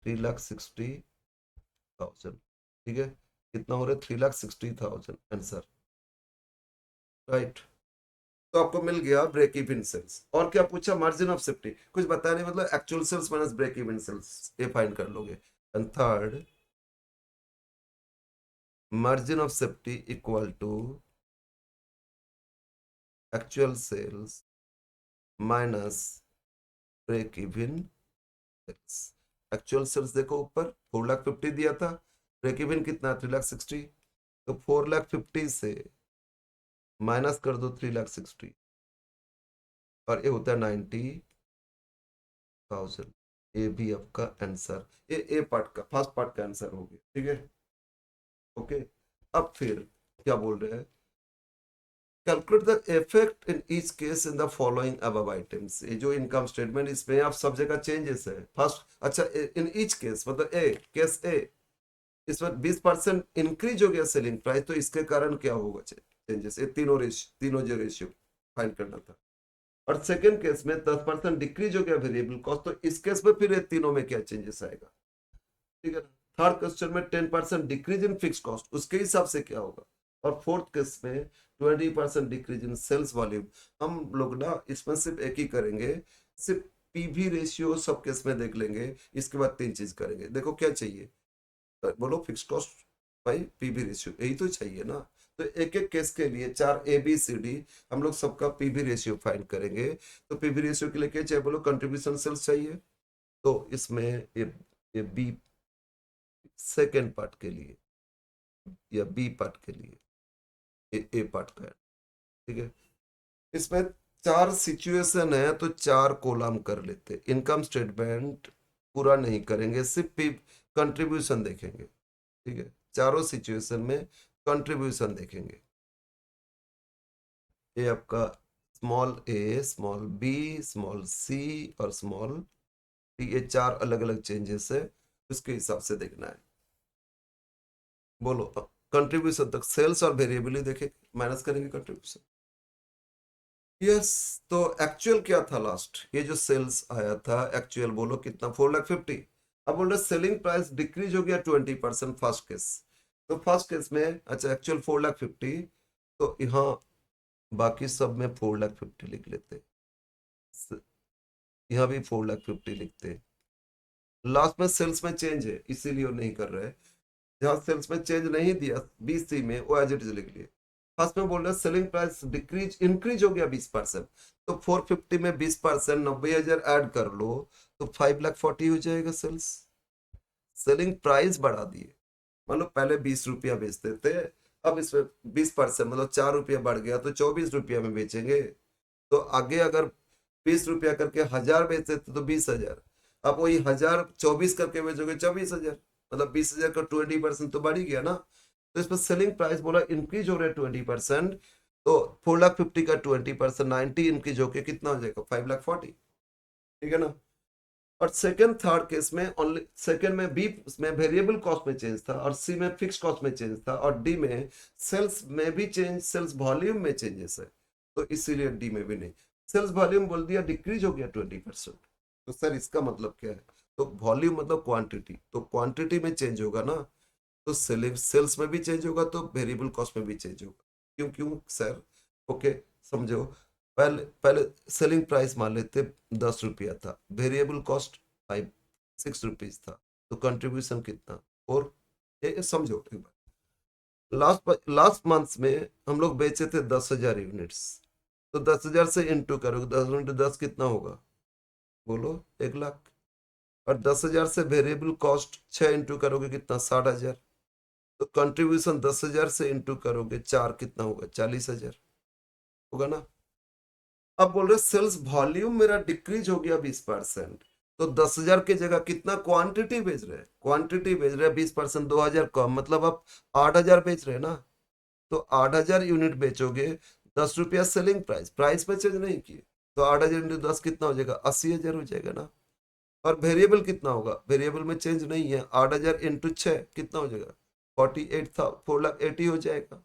3,60,000, ठीक है, कितना हो रहा है, 3,60,000 आंसर, राइट। तो आपको मिल गया ब्रेक इवन सेल्स। और क्या पूछा, मार्जिन ऑफ सेफ्टी, कुछ बताया नहीं, मतलब actual sales minus break even sales, ये फाइंड कर लोगे। And third, margin of safety equal to actual sales minus break even sales. Actual sales देखो ऊपर 4,50,000 दिया था, ब्रेक इवन कितना, 3,60,000, तो 4,50,000 से माइनस कर दो 3,60,000, और ये होता है 90,000। ये भी आपका आंसर, ये ए पार्ट का, फर्स्ट पार्ट का आंसर हो गया, ठीक है, ओके। अब फिर क्या बोल रहे हैं, calculate the effect in each case in the following above items. ये जो इनकम स्टेटमेंट, इसमें आप सब जगह चेंजेस है। फर्स्ट, अच्छा, इन ईच केस मतलब ए, केस ए, इसमें 20% इंक्रीज हो गया सेलिंग प्राइस, तो इसके कारण क्या होगा चेंजेस, ये तीनों जो रेशियो फाइंड करना था। और सेकंड केस में 10% डिक्रीज हो गया वेरिएबल कॉस्ट, तो इस केस में फिर ये तीनों में क्या चेंजेस आएगा, ठीक है ना। थर्ड क्वेश्चन में 10% डिक्रीज इन फिक्स कॉस्ट, उसके हिसाब से क्या होगा। और फोर्थ केस में 20% डिक्रीज इन सेल्स वॉल्यूम। हम लोग ना इसमें सिर्फ एक ही करेंगे, सिर्फ पीवी रेशियो सब केस में देख लेंगे, इसके बाद 3 चीज करेंगे। देखो क्या चाहिए, बोलो, fix cost by PV ratio, यही तो चाहिए ना। तो एक एक केस के लिए 4 ABCD हम लोग सबका पीवी रेशियो फाइंड करेंगे। तो पीवी रेशियो के लिए क्या चाहिए, बोलो, कंट्रीब्यूशन सेल्स चाहिए, तो इसमें ये बी सेकेंड पार्ट के लिए, या बी पार्ट के लिए, ए पार्ट का है, ठीक है। इसमें 4 सिचुएशन है, तो 4 कॉलम कर लेते, इनकम स्टेटमेंट पूरा नहीं करेंगे, सिर्फ कंट्रीब्यूशन देखेंगे, ठीक है। चारों सिचुएशन में कंट्रीब्यूशन देखेंगे। ये आपका स्मॉल ए, स्मॉल बी, स्मॉल सी और स्मॉल डी, ये 4 अलग अलग चेंजेस है, उसके हिसाब से देखना है। बोलो, कंट्रीब्यूशन तक सेल्स और वेरिएबल ही देखे, माइनस करेंगे कंट्रीब्यूशन। यस, तो एक्चुअल क्या था लास्ट, ये जो सेल्स आया था एक्चुअल, बोलो कितना, 4,50,000। अब बोल रहे सेलिंग प्राइस डिक्रीज हो गया 20% फर्स्ट केस, तो फर्स्ट केस में, अच्छा, एक्चुअल 4,50,000, तो यहाँ बाकी सब में 4,50,000 लिख लेते, यहाँ भी 4,50,000 लिखते। लास्ट में सेल्स में चेंज है, इसीलिए वो नहीं कर रहे। जहां सेल्स में चेंज नहीं दिया BC में, वो एज इट इज लिख लिए। फर्स्ट में बोल रहे सेलिंग प्राइस डिक्रीज इंक्रीज हो गया 20%, तो 450 में 20%, 90,000 ऐड कर लो, तो 5,40,000 हो जाएगा सेल्स। सेलिंग प्राइस बढ़ा दिए, मतलब पहले 20 रुपया बेचते थे, अब इसमें 20% मतलब 4 रुपया बढ़ गया, तो 24 रुपया में बेचेंगे। तो आगे अगर 20 रुपया करके 1,000 बेचते थे तो 20,000, अब वही 1,000 24 करके बेचोगे 24,000, मतलब 20,000 का 20% तो बढ़ ही गया ना। तो इसमें सेलिंग प्राइस बोला इंक्रीज हो रहा है 20%, तो 4,50,000 का 20% 90 इंक्रीज होके कितना हो जाएगा, 5,40,000, ठीक है ना। और सेकंड थर्ड केस में ओनली, सेकंड में बी में वेरिएबल कॉस्ट में चेंज था, और सी में फिक्स कॉस्ट में चेंज था, और डी में सेल्स में भी चेंज, सेल्स वॉल्यूम में चेंजेस है, तो इसीलिए डी में भी नहीं। सेल्स वॉल्यूम बोल दिया डिक्रीज हो गया 20%, तो सर इसका मतलब क्या है, तो वॉल्यूम मतलब क्वांटिटी, तो क्वांटिटी में चेंज होगा ना, तो सेल्स में भी चेंज होगा, तो वेरिएबल कॉस्ट में भी चेंज होगा। क्यों क्यों सर, ओके, समझो। पहले पहले सेलिंग प्राइस मान लेते 10 रुपया था, वेरिएबल कॉस्ट 6 रुपीज था, तो कंट्रीब्यूशन कितना, और ये समझो एक बार। लास्ट मंथ में हम लोग बेचे थे 10,000 यूनिट्स, तो 10,000 से इंटू करोगे, 10 इंटू 10 कितना होगा, बोलो, 1,00,000। और 10,000 से वेरिएबल कॉस्ट 6 इंटू करोगे कितना 60,000। तो कंट्रीब्यूशन 10,000 से इंटू करोगे 4 कितना होगा 40,000 होगा ना। अब बोल रहे सेल्स वॉल्यूम मेरा डिक्रीज हो गया 20%। तो 10,000 की जगह कितना क्वांटिटी बेच रहे हैं, क्वांटिटी बेच रहे हैं 20%, 2,000 कम, मतलब आप 8,000 बेच रहे हैं ना। तो 8,000 यूनिट बेचोगे, 10 रुपया सेलिंग प्राइस, प्राइस में चेंज नहीं किए, तो 8,000 इंटू 10 कितना हो जाएगा 80,000 हो जाएगा ना। और वेरिएबल कितना होगा, वेरिएबल में चेंज नहीं है, 8,000 इंटू 6 कितना हो जाएगा 4,80 हो जाएगा,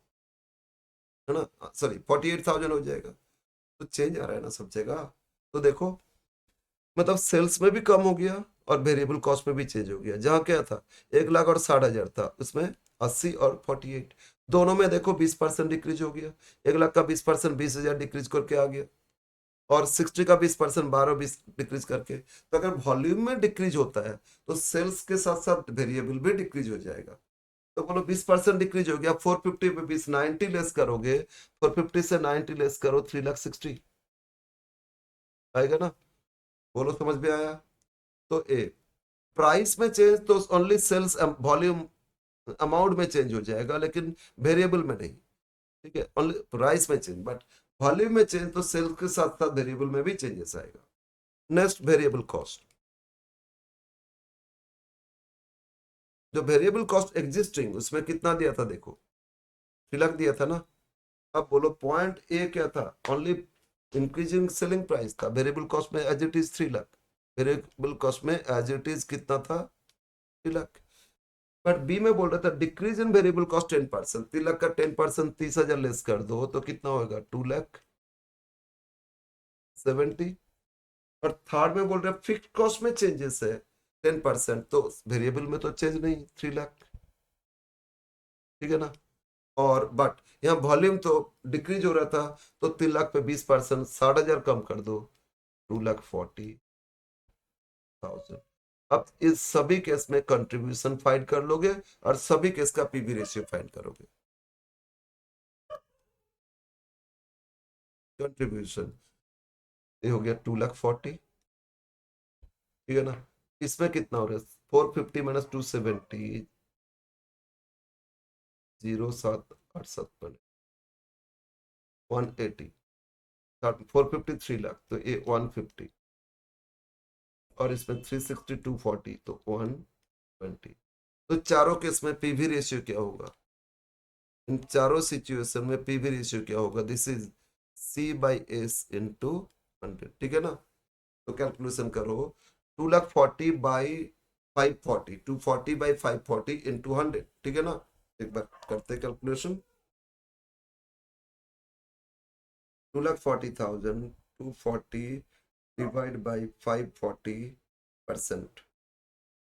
है ना, सॉरी 48,000 हो जाएगा। तो चेंज आ रहा है ना सब जगह। तो देखो मतलब सेल्स में भी कम हो गया और वेरिएबल कॉस्ट में भी चेंज हो गया। जहाँ क्या था 1,00,000 और 60,000 था, उसमें 80 और 48 दोनों में देखो 20% डिक्रीज हो गया। 1,00,000 का 20% 20,000 डिक्रीज करके आ गया, और 60 का 20% 12-20 डिक्रीज करके। तो अगर वॉल्यूम में डिक्रीज होता है तो सेल्स के साथ साथ वेरिएबल भी डिक्रीज हो जाएगा। तो बोलो 20% डिक्रीज हो गया, 450 पे 20 90 लेस करोगे, 450 से 90 लेस करो 3,60,000 आएगा ना। बोलो समझ में आया। तो ए प्राइस में चेंज तो ओनली सेल्स वॉल्यूम अमाउंट में चेंज हो जाएगा, लेकिन वेरिएबल में नहीं। ठीक है, ओनली प्राइस में चेंज, बट वॉल्यूम में चेंज तो सेल्स के साथ साथ वेरिएबल में भी चेंजेस आएगा। Next variable cost. जो वेरिएबल कॉस्ट एग्जिस्टिंग उसमें कितना दिया था देखो 3,00,000 दिया था ना। अब बोलो पॉइंट ए क्या था, ओनली इंक्रीजिंग सेलिंग प्राइस था, वेरिएबल कॉस्ट में as it is 3,00,000, variable cost में एज इट इज कितना था 3,00,000। बट बी में बोल रहा था डिक्रीज इन वेरिएबल कॉस्ट 10%, 3,00,000 का 10% 30,000 लेस कर दो तो कितना होगा 2,70,000। और थर्ड में बोल रहे फिक्स कॉस्ट में चेंजेस है 10%, तो वेरिएबल में तो चेंज नहीं 3,00,000। ठीक है ना। और बट यहाँ वॉल्यूम तो डिक्रीज हो रहा था, तो 3,00,000 पे 20% 60,000 कम कर दो 2,40,000। अब इस सभी केस में कंट्रीब्यूशन फाइंड कर लोगे और सभी केस का पीवी रेशियो फाइंड करोगे। कंट्रीब्यूशन ये हो गया 2,40,000। ठीक है ना। इसमें कितना हो रहा है 450 माइनस 270, 0,787 बने 180, 450 3,00,000 तो ये 150, और इसमें 360 240 तो 120। तो चारों केस में पीवी रेशियो क्या होगा, इन चारों सिचुएशन में पीवी रेशियो क्या होगा, दिस इज C/S × 100। ठीक है ना। तो कैलकुलेशन करो 2,40,000 बाई 540, 240 बाई 540 इंटू 100। ठीक है ना। एक बार करते कैलकुलेशन, 2,40,000 240 डिवाइड बाई 540%,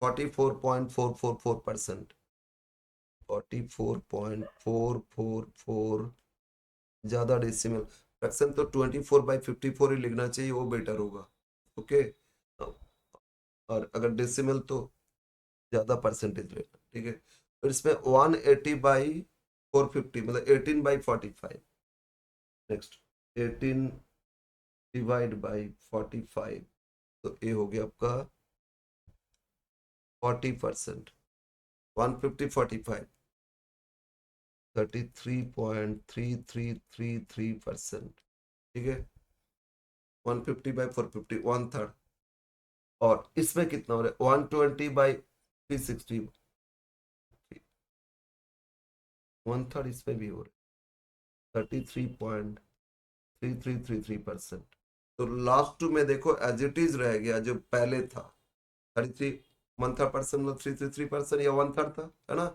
44.444%, 44.444, ज्यादा डेसिमल फ्रैक्शन तो 24/54 ही लिखना चाहिए, वो बेटर होगा। ओके। और अगर डेसिमल तो ज्यादा परसेंटेज लेना। ठीक है। फिर इसमें 180/450 मतलब 18/45। नेक्स्ट 18 डिवाइड बाई 45, तो ये हो गया आपका 40%, 150/45 33.3333%। ठीक है। 150/450 1/3। और इसमें कितना हो रहा है 120/360, 1/3 इसमें भी हो रहा है 33.3333%। तो लास्ट टू में देखो एज इट इज रह गया जो पहले था 33 1/3%, मतलब 333% या 1/3 था, है ना।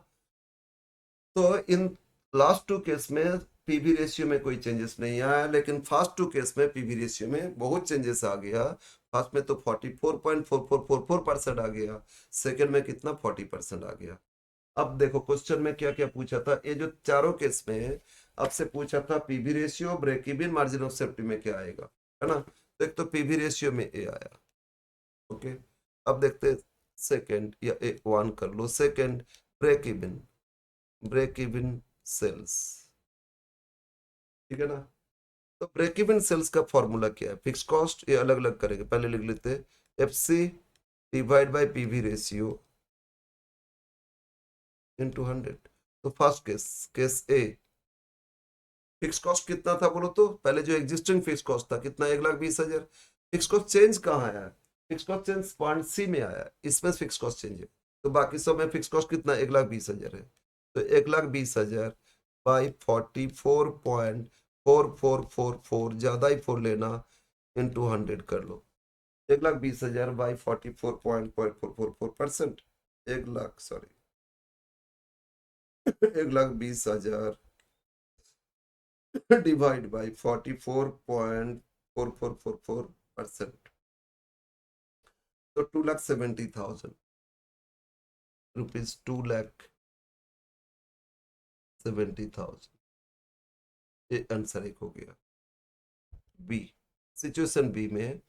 तो इन लास्ट टू केस में पीवी रेशियो में कोई चेंजेस नहीं आया, लेकिन फर्स्ट टू केस में पीवी रेशियो में बहुत चेंजेस आ गया। फर्स्ट में तो 44.4444% आ गया, सेकंड में कितना 40% आ गया। अब देखो क्वेश्चन में क्या क्या पूछा था, ये जो चारों केस में आपसे पूछा था PV ratio, break even, margin of safety में क्या आएगा, है ना। तो एक तो पीवी रेशियो में ए आया। ओके। अब देखते सेकंड, या ए वन कर लो, second break even, break even sales. ठीक है ना। तो ब्रेक इवन सेल्स का फॉर्मूला क्या है, फिक्स कॉस्ट ये अलग अलग करेंगे, पहले लिख लेते हैं F C divide by PV ratio into 100। तो first case A, fix cost कितना था बोलो तो, पहले जो एग्जिस्टिंग फिक्स कॉस्ट था कितना, 1,20,000। फिक्स कॉस्ट चेंज कहाँ आया है, fix cost change point C में आया है, इसमें फिक्स कॉस्ट चेंज है। तो बाकी सब में फिक्स कॉस्ट कितना, 1,20,000 है। तो 1,20,000 बाई 44.4444, ज्यादा ही 4 लेना, इंटू 100 कर लो। 1,20,000 बाई 44.4444%, 1,00,000 सॉरी 1,20,000 डिवाइड बाई 44.4444%, तो 2,70,000 रुपीज, 2,70,000। ये आंसर एक हो गया। बी, सिचुएशन बी में,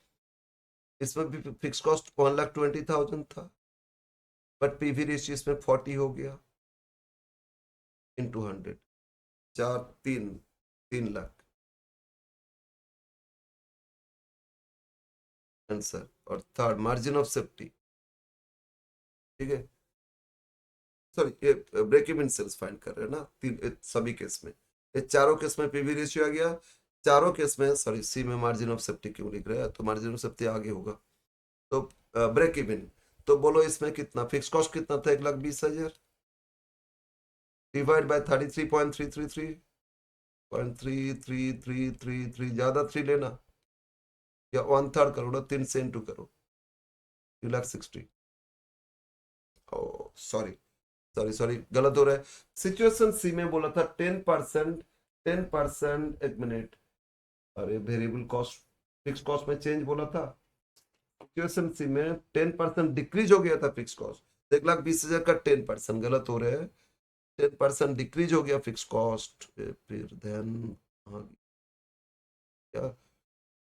इसमें भी फिक्स कॉस्ट 1,20,000 था, बट पीवी रेशियो इसमें 40 हो गया, इंटू 100, 3 लाख आंसर। और थर्ड, मार्जिन ऑफ सेफ्टी, ठीक है, सॉरी ये ब्रेक इवन सेल्स फाइंड कर रहे हैं ना, सभी केस में, ये चारों केस में पीवी रेशियो आ गया, चारों केस में, सॉरी सी में मार्जिन ऑफ सेफ्टी क्यों लिख रहे हैं, तो मार्जिन ऑफ सेफ्टी आगे होगा। तो ब्रेक इवन, तो बोलो इसमें कितना फिक्स कॉस्ट कितना था, 1,20,000 डिवाइड बाय 33.333.33333, ज्यादा 3 लेना, या 1/3 करो ना, 3 से इंटू करो, 2,60,000। सॉरी सॉरी सॉरी, गलत हो रहा है। सिचुएशन सी में बोला था 10%, 10%, एक मिनट, अरे वेरिएबल कॉस्ट फिक्स कॉस्ट में चेंज बोला था, सिचुएशन सी में 10% डिक्रीज हो गया था फिक्स कॉस्ट, 1,20,000 का 10%, गलत हो रहा है, 10% डिक्रीज हो गया फिक्स कॉस्ट, फिर देन क्या,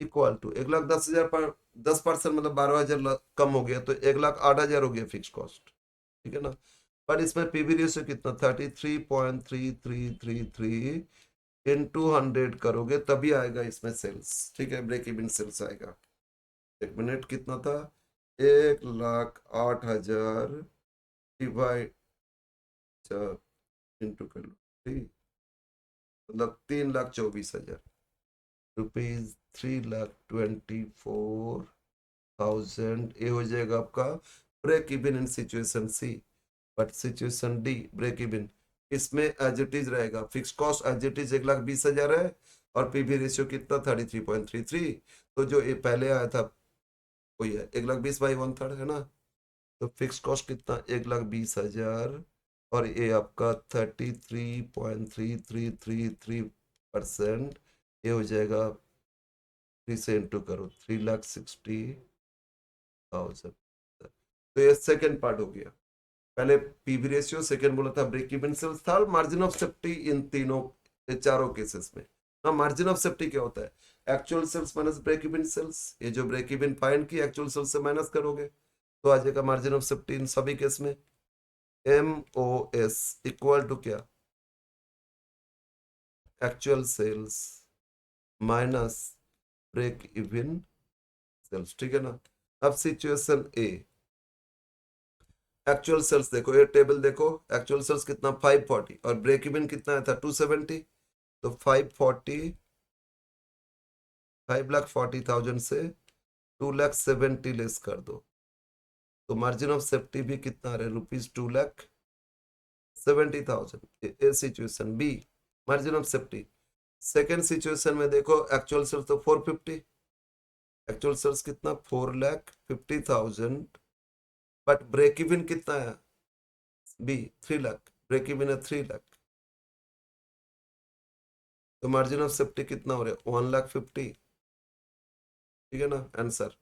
इक्वल टू 1,10,000 पर 10% मतलब 12,000 कम हो गया, तो 1,08,000 हो गया फिक्स कॉस्ट, ठीक है ना। पर इसमें पीवी रेशियो कितना, 33.3333 इंटू 100 करोगे तभी आएगा इसमें सेल्स, ठीक है, ब्रेक इवन सेल्स आएगा। एक मिनट, कितना था, 1,08,000 डिवाइड, इंटू कर लो, ठीक, मतलब 3,24,000 रुपीज, 3,24,000, ये हो जाएगा आपका break even in situation C. But situation D, break even, इसमें एज इट इज रहेगा, fix cost as it is 1,20,000 है, और पीवी रेशियो कितना, 33.33, तो जो ये पहले आया था वही है, 1,20,000 बाई 1/3 है ना, तो फिक्स कॉस्ट कितना, 1,20,000, और ये आपका 33.3333%, ये हो जाएगा, 3 से इंटू करो, 3,60,000। तो ये सेकेंड पार्ट हो गया, पहले पीवी रेशियो, सेकेंड बोला था ब्रेक इवन सेल्स था, मार्जिन ऑफ सेफ्टी इन तीनों, ये चारों केसेस में। ना मार्जिन ऑफ सेफ्टी क्या होता है, actual sales minus break even sales, ये जो ब्रेक इवन फाइंड की एक्चुअल सेल्स से माइनस करोगे तो आ जाएगा मार्जिन ऑफ सेफ्टी इन सभी केस में, MOS इक्वल टू क्या, actual sales minus break even sales, ठीक है ना। अब सिचुएशन ए, एक्चुअल सेल्स देखो, ये टेबल देखो, एक्चुअल सेल्स कितना 540, और ब्रेक इवन कितना था 270, तो 5,40,000 से 2,70,000 लेस कर दो, तो मार्जिन ऑफ सेफ्टी भी कितना आ रहा है, ₹2,70,000। A situation B, margin of safety. Second situation में देखो, एक्चुअल सेल्स तो 450, एक्चुअल सेल्स कितना 4,50,000, बट ब्रेक इवन कितना है, बी 3 लाख, ब्रेक इवन है 3 लाख, तो मार्जिन ऑफ सेफ्टी कितना हो रहा है, 1,50,000, ठीक है ना answer.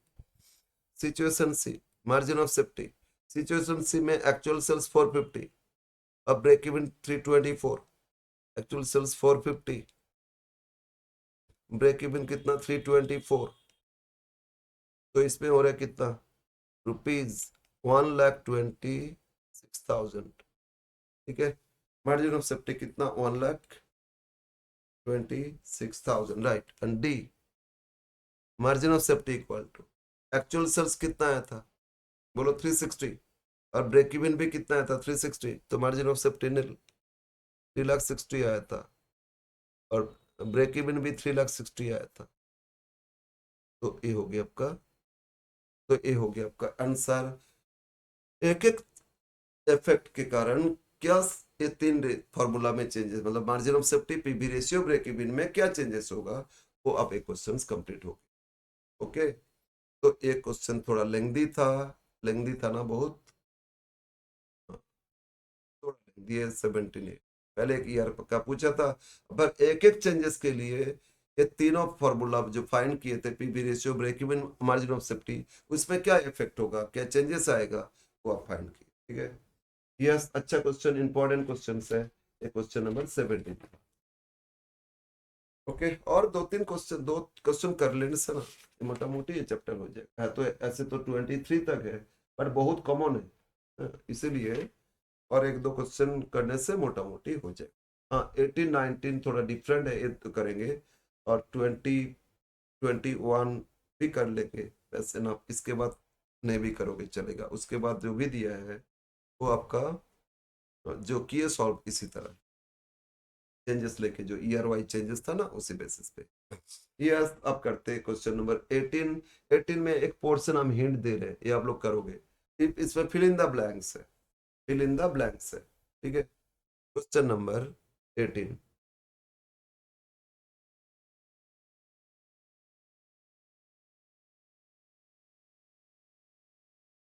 Situation C, margin of safety, situation C में एक्चुअल सेल्स 450, अब break even 324, actual sales 450, break even कितना 324, तो इसमें हो रहा है कितना, ₹1,26,000, ठीक है। मार्जिन ऑफ सेफ्टी कितना, 1,26,000, right. And D, margin of safety equal to actual sales कितना आया था, बोलो 360, और ब्रेक इवन भी कितना आया था 360, तो मार्जिन ऑफ सेफ्टी निल 3,60,000 आया था, और ब्रेक इवन भी 3,60,000 आया था। तो ये हो गया आपका, तो ये हो गया आपका आंसर। एक एक इफेक्ट के कारण क्या ये तीन फॉर्मूला में चेंजेस, मतलब margin of safety, PV ratio, break even में क्या चेंजेस होगा, वो अब एक क्वेश्चन कंप्लीट हो गया। ओके, तो ये क्वेश्चन थोड़ा लेंदी था, लेंदी था ना बहुत, हाँ, थोड़ा लेंदी है। 17 पहले एक ईयर का पूछा था, पर एक एक चेंजेस के लिए ये तीनों फॉर्मूला जो फाइंड किए थे, PV ratio, break even, margin of safety, उसमें क्या इफेक्ट होगा, क्या चेंजेस आएगा, वो आप फाइंड किए। ठीक है, यस, अच्छा क्वेश्चन, इंपॉर्टेंट क्वेश्चन है ये, क्वेश्चन नंबर 17। ओके, और दो तीन क्वेश्चन, दो क्वेश्चन कर लेने से ना मोटा मोटी ये चैप्टर हो जाएगा। है तो ऐसे तो 23 तक है, पर बहुत कॉमन है, इसीलिए और एक दो क्वेश्चन करने से मोटा मोटी हो जाए। हाँ, 18 19 थोड़ा डिफरेंट है, ये तो करेंगे, और 20 21 भी कर लेंगे वैसे ना, इसके बाद नहीं भी करोगे चलेगा, उसके बाद जो भी दिया है वो आपका जो किए सॉल्व इसी तरह चेंजेस लेके, जो ईयर वाइज चेंजेस था ना उसी बेसिस पे। यस, अब करते हैं क्वेश्चन नंबर 18। 18 में एक पोर्शन हम हिंट दे रहे हैं, ये आप लोग करोगे, इसमें फिल इन द ब्लैंक्स है, फिल इन द ब्लैंक्स है। ठीक है, क्वेश्चन नंबर 18,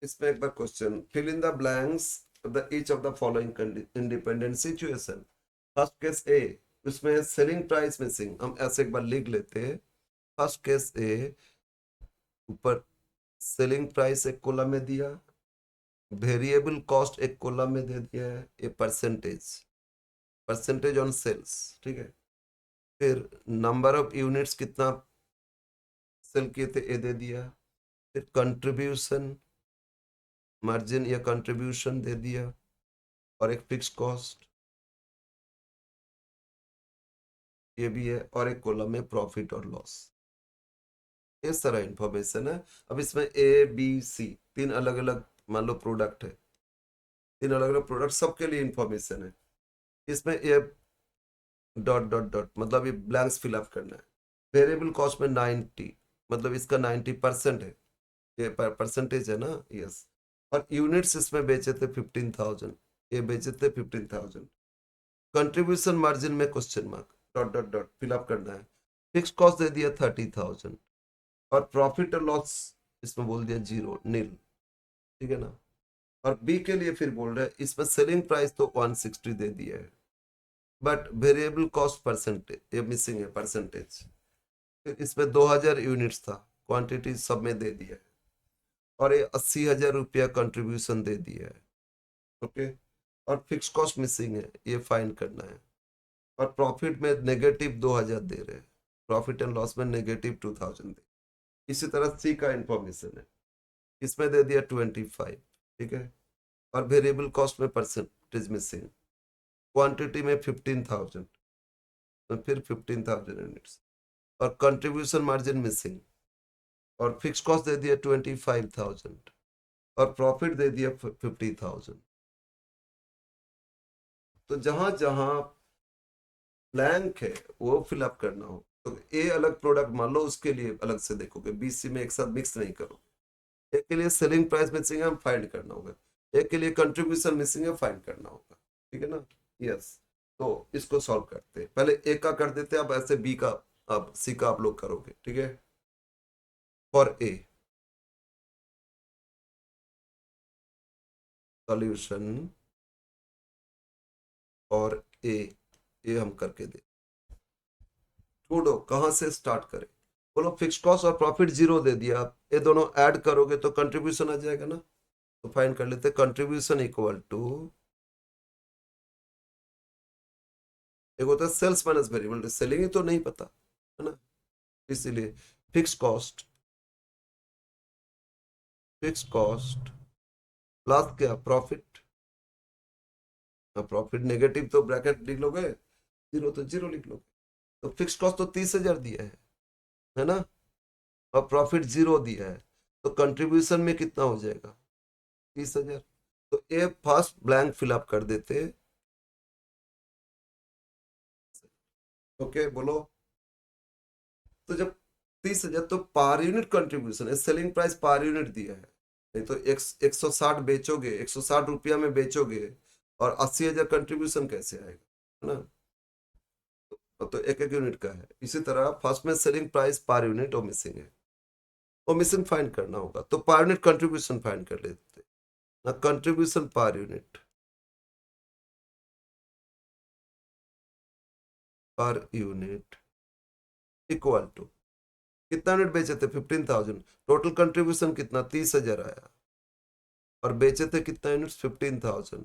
इसमें एक बार question, fill in the blanks the each of the following independent situation. First case A, उसमें सेलिंग प्राइस मिसिंग, हम ऐसे एक बार लिख लेते हैं। फर्स्ट केस ए, ऊपर सेलिंग प्राइस एक कॉलम में दिया, वेरिएबल कॉस्ट एक कॉलम में दे दिया है, ये परसेंटेज, परसेंटेज ऑन सेल्स। ठीक है, फिर नंबर ऑफ यूनिट्स कितना सेल किए थे ये दे दिया, फिर कंट्रीब्यूशन मार्जिन या कंट्रीब्यूशन दे दिया, और एक फिक्स कॉस्ट ये भी है, और एक कॉलम में प्रॉफिट और लॉस। ये सारा इंफॉर्मेशन है। अब इसमें ए बी सी तीन अलग अलग मान लो प्रोडक्ट है, तीन अलग अलग प्रोडक्ट, सबके लिए इंफॉर्मेशन है। इसमें ये डॉट डॉट डॉट मतलब ये ब्लैंक्स फिलअप करना है। वेरिएबल कॉस्ट में 90, मतलब इसका 90% है, ये परसेंटेज है ना, यस। और यूनिट्स इसमें बेचे थे 15,000, ये बेचे थे 15,000। कंट्रीब्यूशन मार्जिन में question mark, dot dot dot fill up करना है। फिक्स कॉस्ट दे दिया 30,000, और प्रॉफिट और लॉस इसमें बोल दिया जीरो, नील। ठीक है ना, और बी के लिए फिर बोल रहे हैं, इसमें सेलिंग प्राइस तो 160 दे दिया है, बट वेरिएबल कॉस्ट परसेंटेज ये मिसिंग है, परसेंटेज। फिर इसमें 2,000 यूनिट्स था, क्वांटिटी सब में दे दिया है, और ये 80,000 रुपया कंट्रीब्यूशन दे दिया है। ओके, और फिक्स कॉस्ट मिसिंग है, ये फाइंड करना है। और प्रॉफिट में नेगेटिव 2,000 दे रहे हैं, प्रॉफिट एंड लॉस में नेगेटिव 2,000 दे। इसी तरह सी का इंफॉर्मेशन है, इसमें दे दिया 25। ठीक है, और वेरिएबल कॉस्ट में परसेंटेज मिसिंग, क्वांटिटी में 15,000, तो फिर 15,000 यूनिट्स, और कंट्रीब्यूशन मार्जिन मिसिंग, और फिक्स कॉस्ट दे दिया 25,000, और प्रॉफिट दे दिया 50,000। तो जहां जहां ब्लैंक है वो फिलअप करना हो, तो ए अलग प्रोडक्ट मान लो, उसके लिए अलग से देखोगे, बीसी में एक साथ मिक्स नहीं करोगे। एक के लिए सेलिंग प्राइस मिसिंग है, हम फाइंड करना होगा। एक के लिए कंट्रीब्यूशन मिसिंग है, फाइंड करना होगा। ठीक है ना, यस। तो इसको सॉल्व करते हैं, पहले ए का कर देते हैं, अब ऐसे बी का, अब सी का आप लोग करोगे। ठीक है, फॉर ए सॉल्यूशन, और ए हम करके दे, छोड़ो कहां से स्टार्ट करें, बोलो फिक्स कॉस्ट और प्रॉफिट जीरो दे दिया, आप ये दोनों ऐड करोगे तो कंट्रीब्यूशन आ जाएगा ना। तो फाइंड कर लेते, कंट्रीब्यूशन इक्वल टू, एक होता है सेल्स माइनस वेरिएबल, सेलिंग ही तो नहीं पता है ना, इसीलिए fix cost, fix cost plus क्या प्रॉफिट, प्रॉफिट नेगेटिव तो ब्रैकेट लिख लोगे, जीरो तो जीरो लिख लोगे। तो फिक्स कॉस्ट तो 30,000 दिया है ना, और प्रॉफिट जीरो दिया है, तो कंट्रीब्यूशन में कितना हो जाएगा, 30,000। तो ए फर्स्ट ब्लैंक फिलअप कर देते। ओके बोलो। तो जब 30,000 तो पर यूनिट कंट्रीब्यूशन है, सेलिंग प्राइस पर यूनिट दिया है। नहीं तो 160 बेचोगे, 160 रुपया में बेचोगे और 80,000 कंट्रीब्यूशन कैसे आएगा, है ना। तो एक एक यूनिट का है। इसी तरह फर्स्ट में सेलिंग प्राइस पर यूनिट वो मिसिंग है, वो मिसिंग फाइंड करना होगा। तो पर यूनिट कंट्रीब्यूशन फाइंड कर लेते ना, contribution per unit, per unit equal to कितना यूनिट बेचे थे, 15,000। टोटल कंट्रीब्यूशन कितना, 30,000 आया, और बेचे थे कितना यूनिट, 15,000।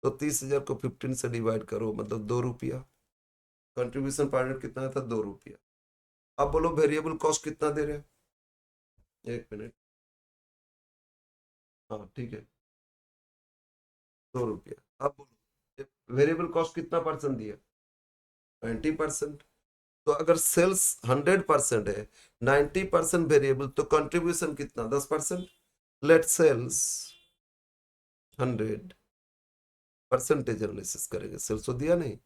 तो 30,000 को 15 से डिवाइड करो, मतलब 2 रुपया। कंट्रीब्यूशन पर यूनिट कितना था, 2 रुपया। अब बोलो वेरिएबल कॉस्ट कितना दे रहे हैं, 1 मिनट। हाँ ठीक है, 2 रुपया। अब बोलो वेरिएबल कॉस्ट कितना परसेंट दिया, 90%। तो अगर सेल्स 100% है, 90% वेरिएबल, तो कंट्रीब्यूशन कितना, 10%। लेट सेल्स 100, परसेंटेज एनालिसिस करेंगे, सेल्स तो दिया नहीं।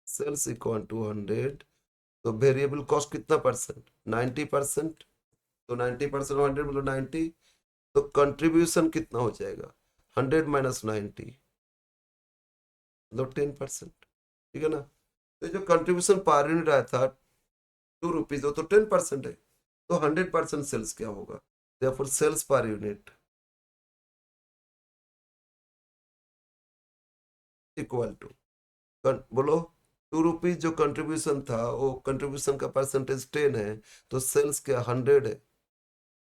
सेल्स इक्वल टू 100, तो वेरिएबल कॉस्ट कितना परसेंट, 90%। तो 90% 100 मतलब 90। तो कंट्रीब्यूशन कितना हो जाएगा, 100 माइनस 90, मतलब 10%। ठीक है ना। तो जो कंट्रीब्यूशन पर यूनिट आया था 2 रुपीज, वो तो 10% है। तो 100% सेल्स क्या होगा, therefore sales per unit equal to, बोलो 2 रुपीज जो कंट्रीब्यूशन था, वो कंट्रीब्यूशन का परसेंटेज 10 है, तो सेल्स क्या 100 है।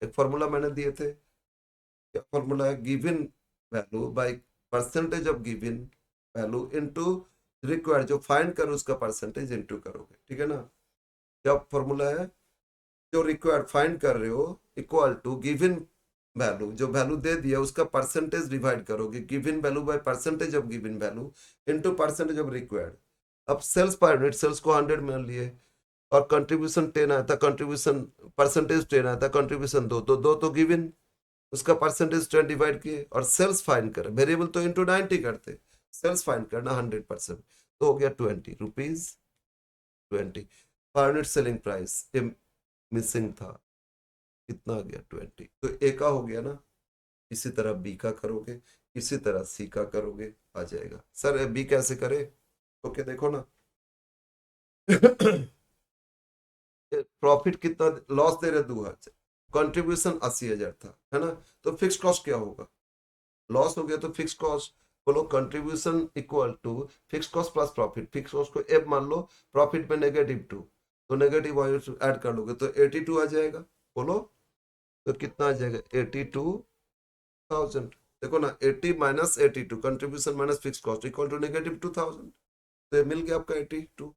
एक फॉर्मूला मैंने दिए थे, क्या फॉर्मूला है, given value by percentage of given value into required, जो फाइंड करो उसका परसेंटेज इनटू करोगे, ठीक है ना। क्या फॉर्मूला है, जो रिक्वायर्ड फाइंड कर रहे हो इक्वल टू गिवन वैल्यू, जो वैल्यू दे दिया उसका परसेंटेज डिवाइड करोगे, given value by percentage of given value into percentage of required. अब सेल्स पर यूनिट, सेल्स को 100 मान लिए, और कंट्रीब्यूशन 10 आया था, कंट्रीब्यूशन परसेंटेज 10 आया था, कंट्रीब्यूशन दो तो गिवन, उसका परसेंटेज 10 डिवाइड किए, और सेल्स फाइंड कर, वेरिएबल तो इंटू 90 करते, सेल्स फाइंड करना 100%, तो हो गया 20 rupees, 20 per unit selling price. ये मिसिंग था, कितना आ गया, 20। तो ए का हो गया ना। इसी तरह बी का करोगे, इसी तरह सी का करोगे, आ जाएगा। सर बी कैसे करे, ओके देखो ना। प्रॉफिट कितना, लॉस दे रहे 2,000, कंट्रीब्यूशन 80,000 था, है ना। तो फिक्स कॉस्ट क्या होगा, लॉस हो गया तो फिक्स कॉस्ट, बोलो contribution equal to fix cost plus profit. Fix cost को एफ मान लो, प्रॉफिट में -2, तो नेगेटिव ऐड कर लोगे तो 82 आ जाएगा। बोलो तो कितना आ जाएगा, 82,000। देखो ना, 80 minus 82, contribution minus fix cost equal to -2,000। तो ये मिल गया आपका 82।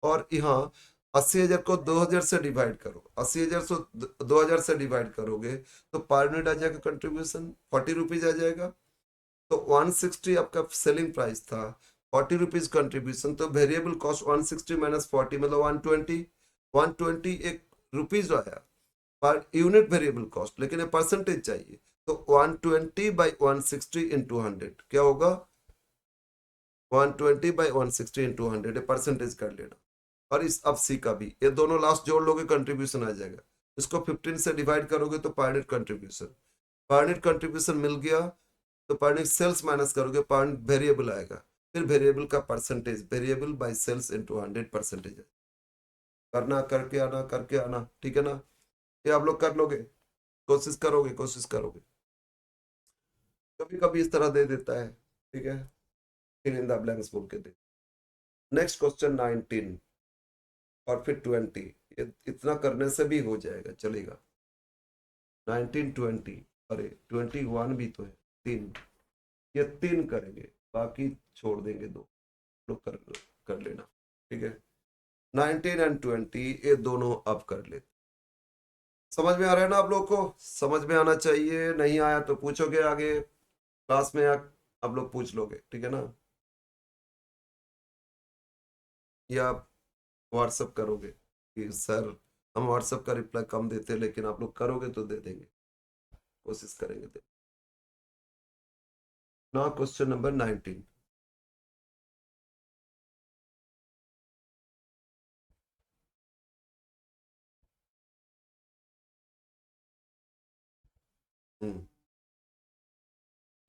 और यहाँ 80,000 को 2,000 से डिवाइड करो, 80,000 से 2,000 से डिवाइड करोगे तो पर यूनिट आ जाएगा कंट्रीब्यूशन, 40 रुपीज आ जाएगा। तो 160 आपका सेलिंग प्राइस था, 40 रुपीज कंट्रीब्यूशन, तो वेरिएबल कॉस्ट 160 माइनस 40 मतलब 120, 120 एक रुपीज आया पर यूनिट वेरिएबल कॉस्ट, लेकिन ये परसेंटेज चाहिए। तो 120 बाई 160 इंटू 100 क्या होगा, 120 बाई 160 इंटू 100 परसेंटेज कर लेना। और इस अब सी का भी, ये दोनों लास्ट जोड़ लोगे कंट्रीब्यूशन आ जाएगा। इसको 15 से डिवाइड करोगे तो per unit contribution, per unit contribution मिल गया। तो पर यूनिट सेल्स माइनस करोगे, पर यूनिट वेरिएबल आएगा, फिर वेरिएबल का percentage, variable by sales into 100% करना, करके आना, ठीक है ना। ये आप लोग कर लोगे, कोशिश करोगे, कोशिश करोगे। कभी कभी इस तरह दे देता है, ठीक है, फिर इन द ब्लैंक्स बोल के दे। नेक्स्ट क्वेश्चन 19 और फिर 20, ये इतना करने से भी हो जाएगा, चलेगा। 19 20, अरे 21 भी तो है, 3, ये 3 करेंगे, बाकी छोड़ देंगे, 2 लोग कर लेना, ठीक है। 19 एंड 20 ये दोनों अब कर लेते। समझ में आ रहा है ना आप लोग को, समझ में आना चाहिए, नहीं आया तो पूछोगे आगे क्लास में, आप लोग पूछ लोगे, ठीक है ना। या आप व्हाट्सअप करोगे कि सर हम व्हाट्सअप का रिप्लाई कम देते हैं, लेकिन आप लोग करोगे तो दे देंगे, कोशिश करेंगे दे। Now question number 19। हम्म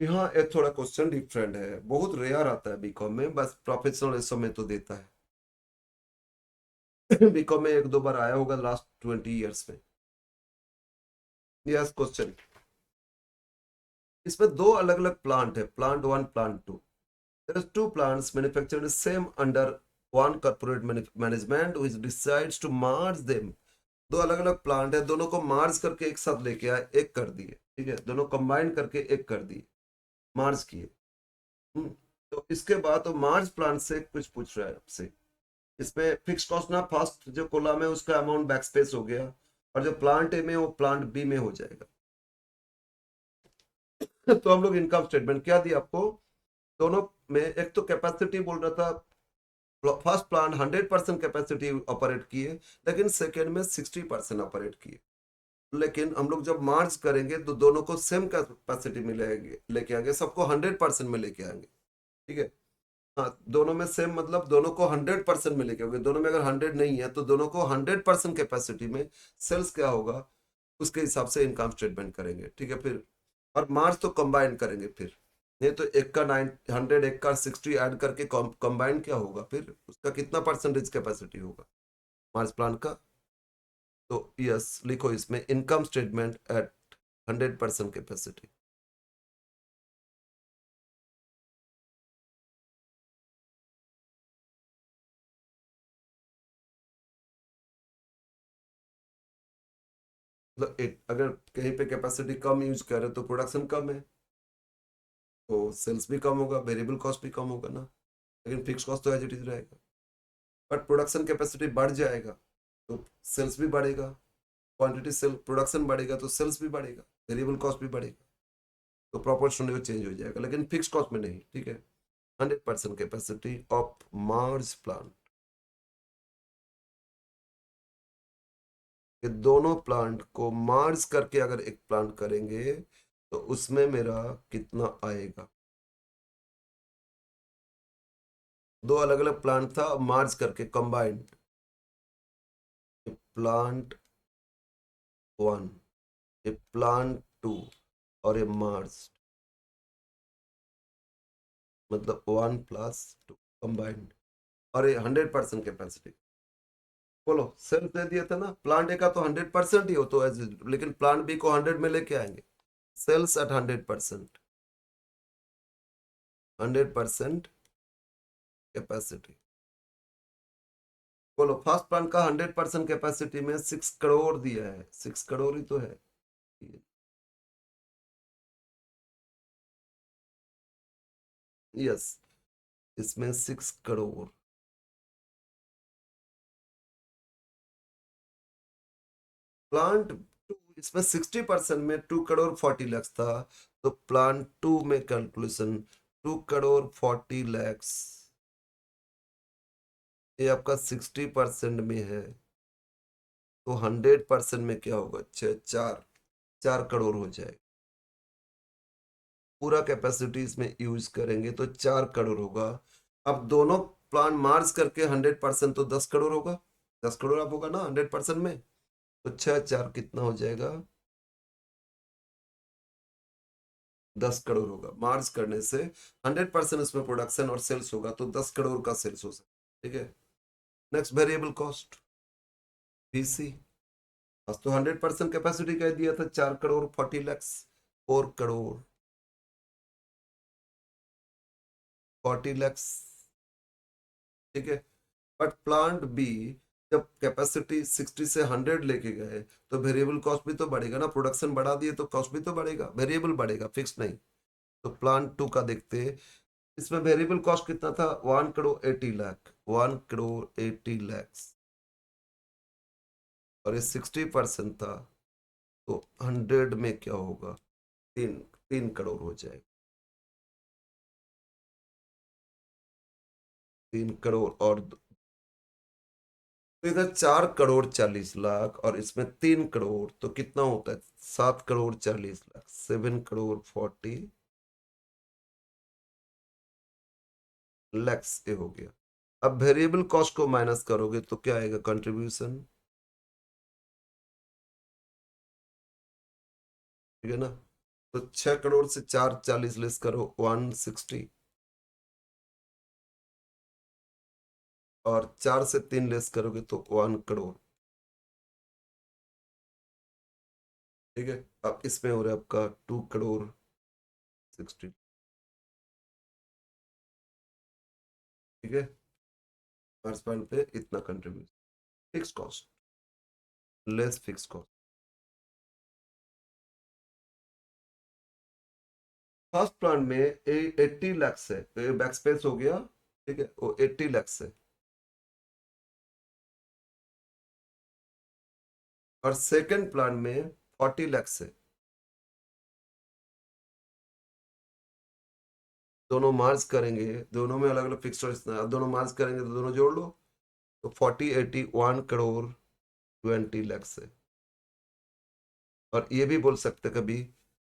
यहाँ एक थोड़ा क्वेश्चन डिफरेंट है, बहुत रेयर आता है बीकॉम में, बस प्रोफेशनल इस समय तो देता है। बीकॉम में एक दो बार आया होगा लास्ट 20 ईयर्स में। यस क्वेश्चन, इसमें दो अलग अलग प्लांट है, plant one plant two. There are two plants manufactured same under one corporate management which decides to merge them. दो अलग अलग प्लांट है, दोनों को मार्ज करके एक साथ लेके आए, एक कर दिए, ठीक है, दोनों कंबाइन करके एक कर दिए, मार्ज किए। हम्म, तो इसके बाद तो मार्ज प्लांट से कुछ पूछ रहा है आपसे। इसमें फिक्स कॉस्ट ना, फर्स्ट जो कॉलम है उसका अमाउंट बैक स्पेस हो गया, और जो प्लांट ए में वो प्लांट बी में हो जाएगा। तो हम लोग इनकम स्टेटमेंट क्या दिया आपको, दोनों में एक तो कैपेसिटी बोल रहा था, फर्स्ट प्लांट 100% कैपेसिटी ऑपरेट किए, लेकिन सेकेंड में 60% ऑपरेट किए। लेकिन हम लोग जब मार्च करेंगे तो दोनों को सेम कैपेसिटी में लेके आएंगे, सबको 100% में लेके आएंगे, ठीक है। हाँ, दोनों में सेम मतलब दोनों को 100% में लेके आएंगे, दोनों में अगर 100 नहीं है तो दोनों को 100% कैपेसिटी में सेल्स क्या होगा उसके हिसाब से इनकम स्टेटमेंट करेंगे, ठीक है। फिर और मार्च तो कंबाइन करेंगे, फिर नहीं तो एक का 900, एक का 60 ऐड करके कंबाइन क्या होगा, फिर उसका कितना परसेंटेज कैपेसिटी होगा मार्च प्लान का। तो यस लिखो इसमें इनकम स्टेटमेंट एट 100% कैपेसिटी। मतलब अगर कहीं पे कैपेसिटी कम यूज कर रहे तो प्रोडक्शन कम है, तो सेल्स भी कम होगा, वेरिएबल कॉस्ट भी कम होगा ना, लेकिन फिक्स कॉस्ट तो एज इट इज रहेगा। बट प्रोडक्शन कैपेसिटी बढ़ जाएगा तो सेल्स भी बढ़ेगा, क्वांटिटी सेल प्रोडक्शन बढ़ेगा तो सेल्स भी बढ़ेगा, वेरिएबल कॉस्ट भी बढ़ेगा, तो प्रोपोर्शनली चेंज हो जाएगा, लेकिन फिक्स कॉस्ट में नहीं, ठीक है। 100% कैपेसिटी ऑफ मार्स प्लांट, ये दोनों प्लांट को मार्ज करके अगर एक प्लांट करेंगे तो उसमें मेरा कितना आएगा। दो अलग अलग प्लांट था, मार्ज करके combined, plant one, a plant two, और ए मार्ज, मतलब 1+2 कंबाइंड, और ये 100% कैपेसिटी। बोलो सेल्स दे दिया था ना, प्लांट ए का तो 100% ही हो तो लेकिन प्लांट बी को 100 में लेके आएंगे, सेल्स एट 100%, 100% कैपेसिटी। बोलो फर्स्ट प्लांट का 100% कैपेसिटी में 6 करोड़ दिया है, 6 करोड़ ही तो है। यस, इसमें 6 करोड़। प्लांट टू, इसमें 60% में 2 करोड़ 40 लाख था, तो प्लांट टू में कैलकुलेशन 2 करोड़ 40 लाख, ये आपका 60% में है, तो 100% में क्या होगा, 4 4 करोड़ हो जाएगा। पूरा कैपेसिटी इसमें यूज करेंगे तो 4 करोड़ होगा। अब दोनों प्लान मार्च करके 100% तो 10 करोड़ होगा, 10 करोड़ अब होगा ना 100% में, तो 6 4 कितना हो जाएगा, 10 करोड़ होगा। मार्च करने से 100% उसमें प्रोडक्शन और सेल्स होगा तो 10 करोड़ का सेल्स हो सकता है, ठीक है। Next variable cost, VC। आज तो 100% कैपेसिटी कह दिया था, 4 करोड़ 40 लाख, 4 करोड़ 40 लाख, ठीक है। बट प्लांट बी जब कैपेसिटी 60 से 100 लेके गए तो वेरिएबल कॉस्ट भी तो बढ़ेगा ना, प्रोडक्शन बढ़ा दिए तो कॉस्ट भी तो बढ़ेगा, वेरिएबल बढ़ेगा, फिक्स नहीं। तो प्लांट टू का देखते, इसमें वेरिएबल कॉस्ट कितना था, 1 करोड़ 80 लाख, 1 करोड़ 80 लाख, और ये 60% था, तो 100 में क्या होगा, 3 3 करोड़ हो जाएगा, 3 करोड़ और तो इधर 4 करोड़ 40 लाख और इसमें 3 करोड़, तो कितना होता है, 7 करोड़ 40 लाख, 7 करोड़ 40 लैक्स ये हो गया। अब वेरिएबल कॉस्ट को माइनस करोगे तो क्या आएगा, कंट्रीब्यूशन, ठीक है ना। तो 6 करोड़ से 440 लेस करो 160, और 4 से 3 लेस करोगे तो 1 करोड़, ठीक है। अब इसमें हो रहा है आपका 2 करोड़ 60, ठीक है। मार्च पॉइंट पे इतना contribution, fix cost less fix cost. First plan में 80 लाख है, बैक स्पेस हो गया, ठीक है, वो 80 लाख है। और सेकंड प्लान में 40 लाख है। दोनों मार्च करेंगे, दोनों में अलग अलग फिक्स, दोनों मार्च करेंगे तो दोनों जोड़ लो, तो 40 80 1 करोड़ 20 लाख है। और ये भी बोल सकते कभी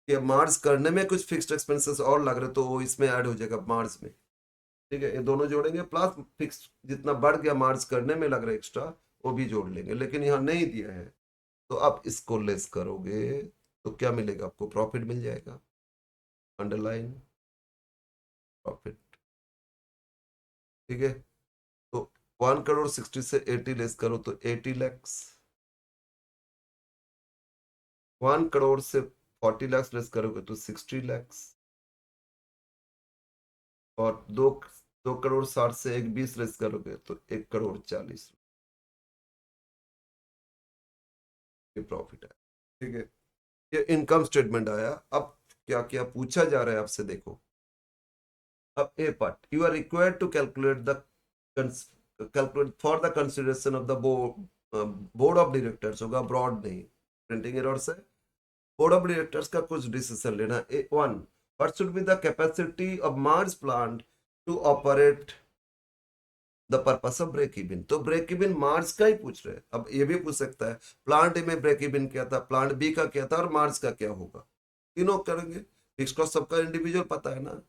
कि मार्च करने में कुछ फिक्स्ड एक्सपेंसेस और लग रहे तो वो इसमें ऐड हो जाएगा मार्च में, ठीक है। ये दोनों जोड़ेंगे प्लस फिक्स जितना बढ़ गया मार्च करने में लग रहा है एक्स्ट्रा, वो भी जोड़ लेंगे, लेकिन यहाँ नहीं दिया है। तो आप इसको लेस करोगे तो क्या मिलेगा आपको, प्रॉफिट मिल जाएगा, अंडरलाइन प्रॉफिट, ठीक है। तो 1 करोड़ 60 से 80 लेस करो तो 80 लैक्स, 1 करोड़ से 40 लैक्स लेस करोगे तो 60 लैक्स, और 2 करोड़ 60 से 1 20 लेस करोगे तो 1 करोड़ 40 की प्रॉफिट है, ठीक है। ये इनकम स्टेटमेंट आया। अब क्या क्या पूछा जा रहा है आपसे, देखो। अब A part, you are required to calculate the calculate for the consideration of the board of directors, होगा ब्रॉड नहीं, प्रिंटिंग एरर से। बोर्ड ऑफ डायरेक्टर्स का कुछ डिसीजन लेना। A one, what should be the capacity of Mars plant to operate the purpose of break even. तो break even March का ही पूछ रहे हैं। अब ये भी पूछ सकता है प्लांट ए में ब्रेक इवन क्या था, प्लांट बी का क्या था, और मार्च का क्या होगा। तीनों करेंगे। फिक्स कॉस्ट सबका इंडिविजुअल पता है ना,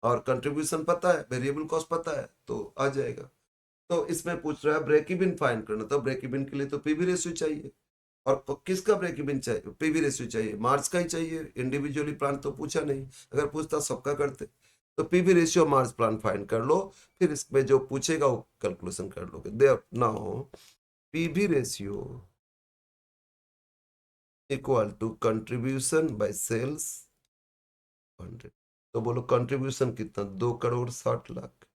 और कंट्रीब्यूशन पता है, वेरिएबल कॉस्ट पता है, तो आ जाएगा। तो इसमें पूछ रहा है ब्रेक इवन फाइंड करना, तो ब्रेक इवन के लिए तो पीवी रेशियो चाहिए। और किसका ब्रेक इवन चाहिए, पीवी रेशियो चाहिए, मार्च का ही चाहिए, इंडिविजुअली प्लान तो पूछा नहीं, अगर पूछता सबका करते। तो पीवी रेशियो मार्च प्लान फाइंड कर लो, फिर इसमें जो पूछेगा वो कैलकुलेशन कर लोगे। There now PV ratio equal to contribution by sales 100। तो बोलो कंट्रीब्यूशन कितना, 2 crore 60 lakh,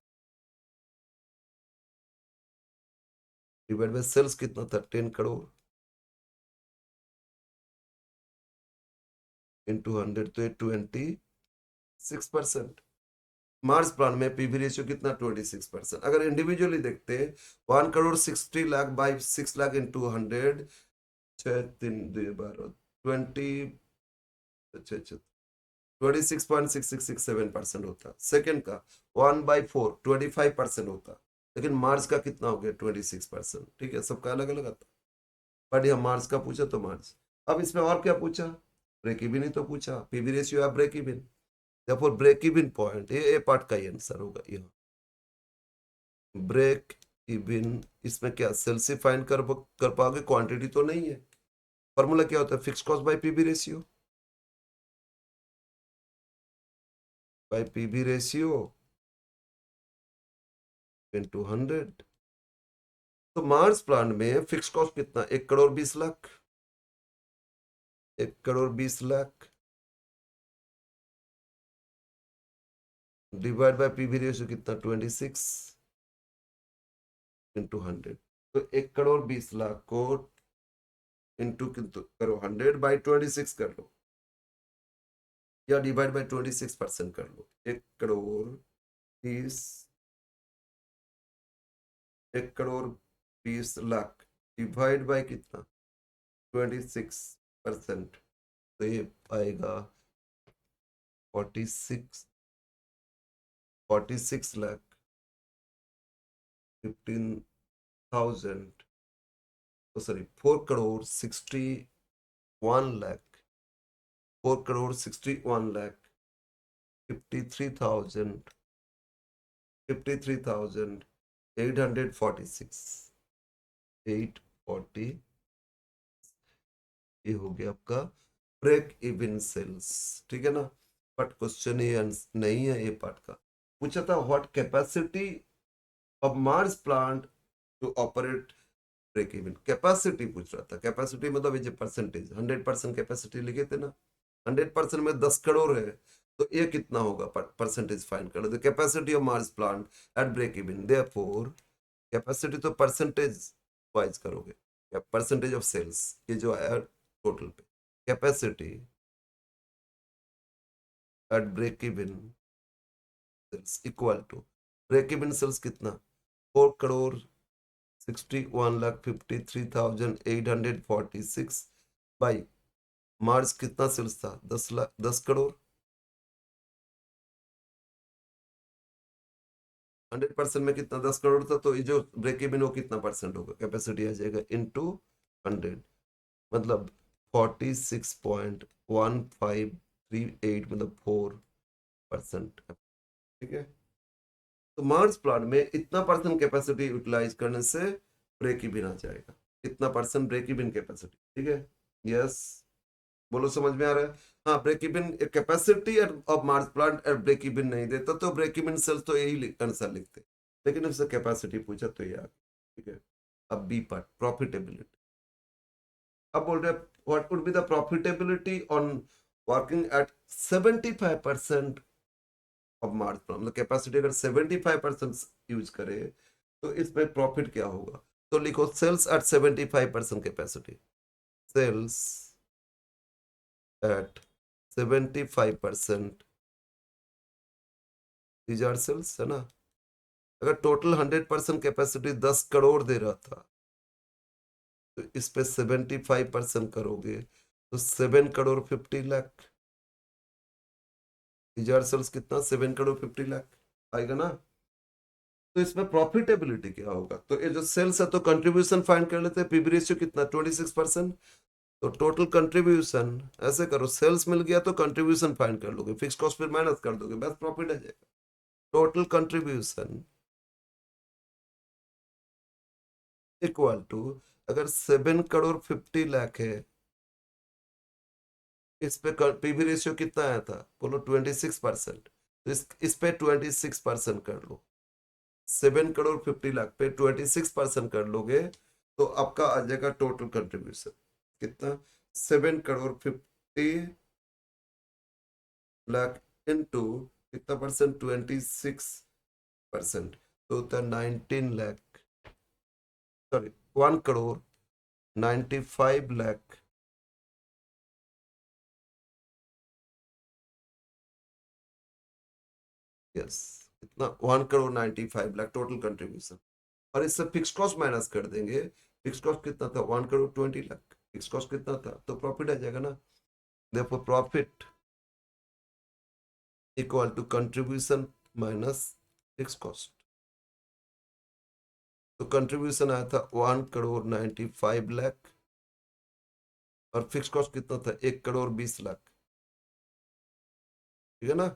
divide by sales कितना था, 10 करोड़, इंटू 100, तो ये 26%। मार्च प्लान में पीवी रेशियो कितना, 26%। अगर इंडिविजुअली देखते, 1 करोड़ 60 लाख बाई 6 लाख इंटू 100, 6 3 2 12 20, अच्छा अच्छा, 26.6667% होता। सेकेंड का 1/4 25% होता, लेकिन मार्च का कितना हो गया, 26%, ठीक है। सबका अलग अलग आता, बट यहाँ मार्च का पूछा तो मार्च। अब इसमें और क्या पूछा, ब्रेक इवन ही तो पूछा, पीवी रेशियो या break even. therefore break even point, ये ए पार्ट का ही आंसर होगा यहाँ, ब्रेक इवन। इसमें क्या सेल से फाइंड कर पाओगे, क्वांटिटी तो नहीं है। फॉर्मूला क्या होता है, fix cost by PV ratio, bye PV ratio into 100। तो मार्च प्लान में फिक्स कॉस्ट कितना, 1 crore 20 lakh, 1 crore 20 lakh divide by PV ratio कितना, 26 इंटू 100। तो 1 करोड़ 20 लाख को इंटू किंतु करो 100/26 कर लो, या डिवाइड बाय 26% कर लो। 1 करोड़ 20, 1 करोड़ 20 लाख डिवाइड बाय कितना, 26%, तो ये आएगा 46 लाख 15,000, तो सॉरी 4 करोड़ 61 लाख, 4 करोड़ 61 लाख 53,000 53,846 840, ये हो गया आपका ब्रेक इवन सेल्स, ठीक है ना। बट क्वेश्चन ये नहीं है ये पार्ट का। पूछा था what capacity of Mars plant to operate break even, capacity पूछ रहा था। कैपेसिटी मतलब ये परसेंटेज, 100% कैपेसिटी लिखे थे ना, 100% में 10 करोड़ है, तो ये कितना होगा परसेंटेज फाइंड करो। The capacity of Mars plant at break even, therefore capacity तो परसेंटेज वाइज करोगे, या परसेंटेज ऑफ सेल्स, ये जो आया टोटल पे, capacity at break even sales equal to, break even sales कितना, 4,61,53,846 बाई मार्च कितना सेल्स था, 10 लाख, 10 करोड़। 100% में कितना, 10 करोड़ था, तो ये जो ब्रेक इवन वो कितना परसेंट होगा, कैपेसिटी आ जाएगा इंटू 100, मतलब 46.1538, मतलब 4%। ठीक है, तो मार्स प्लांट में इतना परसेंट कैपेसिटी यूटिलाइज करने से ब्रेक इवन आ जाएगा, इतना परसेंट ब्रेक इवन कैपेसिटी। ठीक है, यस, बोलो समझ में आ रहा है। हाँ, break even capacity of Mars plant at break even नहीं देता तो ब्रेक इवन सेल्स तो यही आंसर लिखते, लेकिन उससे कैपेसिटी पूछा तो ये आ गया। ठीक है, अब बी पार्ट, प्रॉफिटेबिलिटी। अब बोल रहे what would be the profitability on working at 75% of Mars plant, मतलब कैपेसिटी अगर 75% यूज करे तो इसमें प्रॉफिट क्या होगा। तो लिखो sales at 75% capacity, sales at 75%, these are cells है ना। अगर टोटल 100% कैपेसिटी 10 करोड़ दे रहा था, तो इस पे 75% करोगे तो 7,50,00,000, these are cells कितना, 7,50,00,000 आएगा ना। तो इसमें प्रॉफिटेबिलिटी क्या होगा, तो ये जो सेल्स है तो कंट्रीब्यूशन फाइंड कर लेते हैं, पीवी रेशियो कितना, 26%। तो टोटल कंट्रीब्यूशन, ऐसे करो, सेल्स मिल गया तो कंट्रीब्यूशन फाइंड कर लोगे, फिक्स कॉस्ट फिर माइनस कर दोगे, बस प्रॉफिट आ जाएगा। टोटल कंट्रीब्यूशन इक्वल टू, अगर 7,50,00,000 है, इस पे पीवी रेशियो कितना आया था, बोलो 26%, तो इस पे 26% कर लो, 7,50,00,000 पे 26% कर लोगे तो आपका आ जाएगा टोटल कंट्रीब्यूशन कितना, 7,50,00,000 इंटू कितना परसेंट, 26%, तो होता है 19 लाख, सॉरी 1,95,00,000, यस, कितना, 1,95,00,000 टोटल कंट्रीब्यूशन। और इससे फिक्स कॉस्ट माइनस कर देंगे, फिक्स कॉस्ट कितना था, 1,20,00,000, फिक्स कॉस्ट कितना था, तो प्रॉफिट आ जाएगा ना। देखो profit equal to contribution minus fix cost, तो कंट्रीब्यूशन आया था 1,95,00,000 और फिक्स कॉस्ट कितना था, 1,20,00,000, ठीक है ना।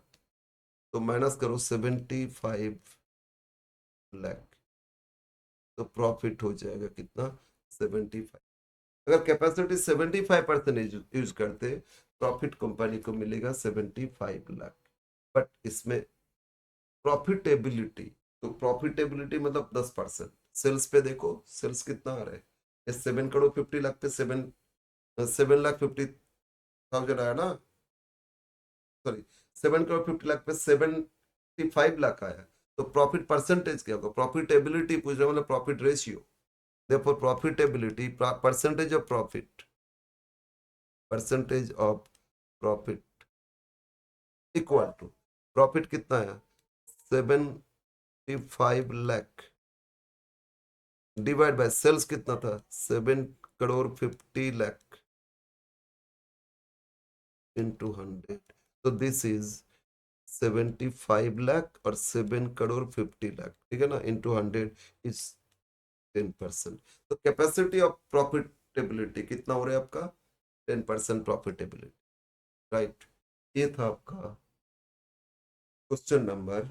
तो माइनस करो 75,00,000, तो प्रॉफिट हो जाएगा कितना, 75। अगर कैपेसिटी 75% यूज करते, प्रॉफिट कंपनी को मिलेगा 75,00,000। बट इसमें प्रॉफिटेबिलिटी, तो प्रॉफिटेबिलिटी मतलब 10%। सेल्स पे देखो, सेल्स कितना आ रहा है, ये 7,50,00,000 पे 7,50,000 आया ना, सॉरी 7,50,00,000 पे 75,00,000 आया, तो प्रॉफिट परसेंटेज क्या होगा, प्रॉफिटेबिलिटी पूछ रहे मतलब profit ratio, therefore profitability, percentage of profit, percentage of profit equal to, profit कितना है, 75,00,000 डिवाइड बाय सेल्स कितना था, 7,50,00,000 इंटू 100, तो दिस इज 75,00,000 और 7,50,00,000, ठीक है ना, इंटू 100 इज 10%। तो कैपेसिटी ऑफ प्रॉफिटेबिलिटी कितना हो रहा है आपका, 10% प्रॉफिटेबिलिटी, राइट। ये था आपका क्वेश्चन नंबर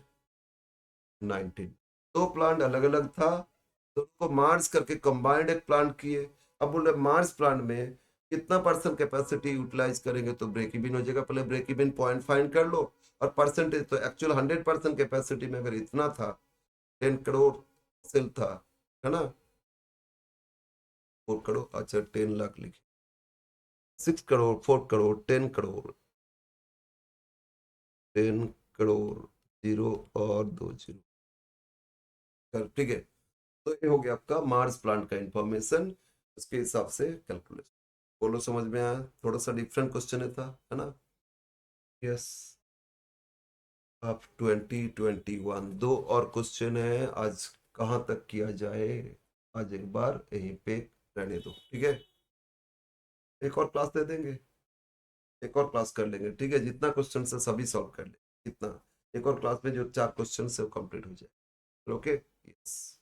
19। दो प्लांट अलग अलग था, तो उनको मार्च करके कंबाइंड एक प्लांट किए। अब बोले मार्च प्लांट में कितना परसेंट कैपेसिटी यूटिलाइज करेंगे तो ब्रेक इवन हो जाएगा। पहले ब्रेक इवन पॉइंट फाइंड कर लो, और परसेंटेज तो एक्चुअल 100% कैपेसिटी में अगर इतना था, 10 करोड़ सेल था, है ना, 4 करोड़, अच्छा 10 लाख लिखे, 6 करोड़, 4 करोड़, 10 करोड़, 10 करोड़, जीरो और 2 जीरो, ठीक है। तो ये हो गया आपका मार्स प्लांट का इंफॉर्मेशन, उसके हिसाब से कैलकुलेशन। बोलो समझ में आया? थोड़ा सा डिफरेंट क्वेश्चन है ना? यस। अब 2021 दो और क्वेश्चन है आज, कहाँ तक किया जाए? आज एक बार यहीं पे रहने दो, ठीक है, एक और क्लास दे देंगे, एक और क्लास कर लेंगे, ठीक है, जितना क्वेश्चन है सभी सॉल्व कर लेंगे, जितना, एक और क्लास में जो 4 क्वेश्चन है वो कंप्लीट हो जाए। Okay, yes.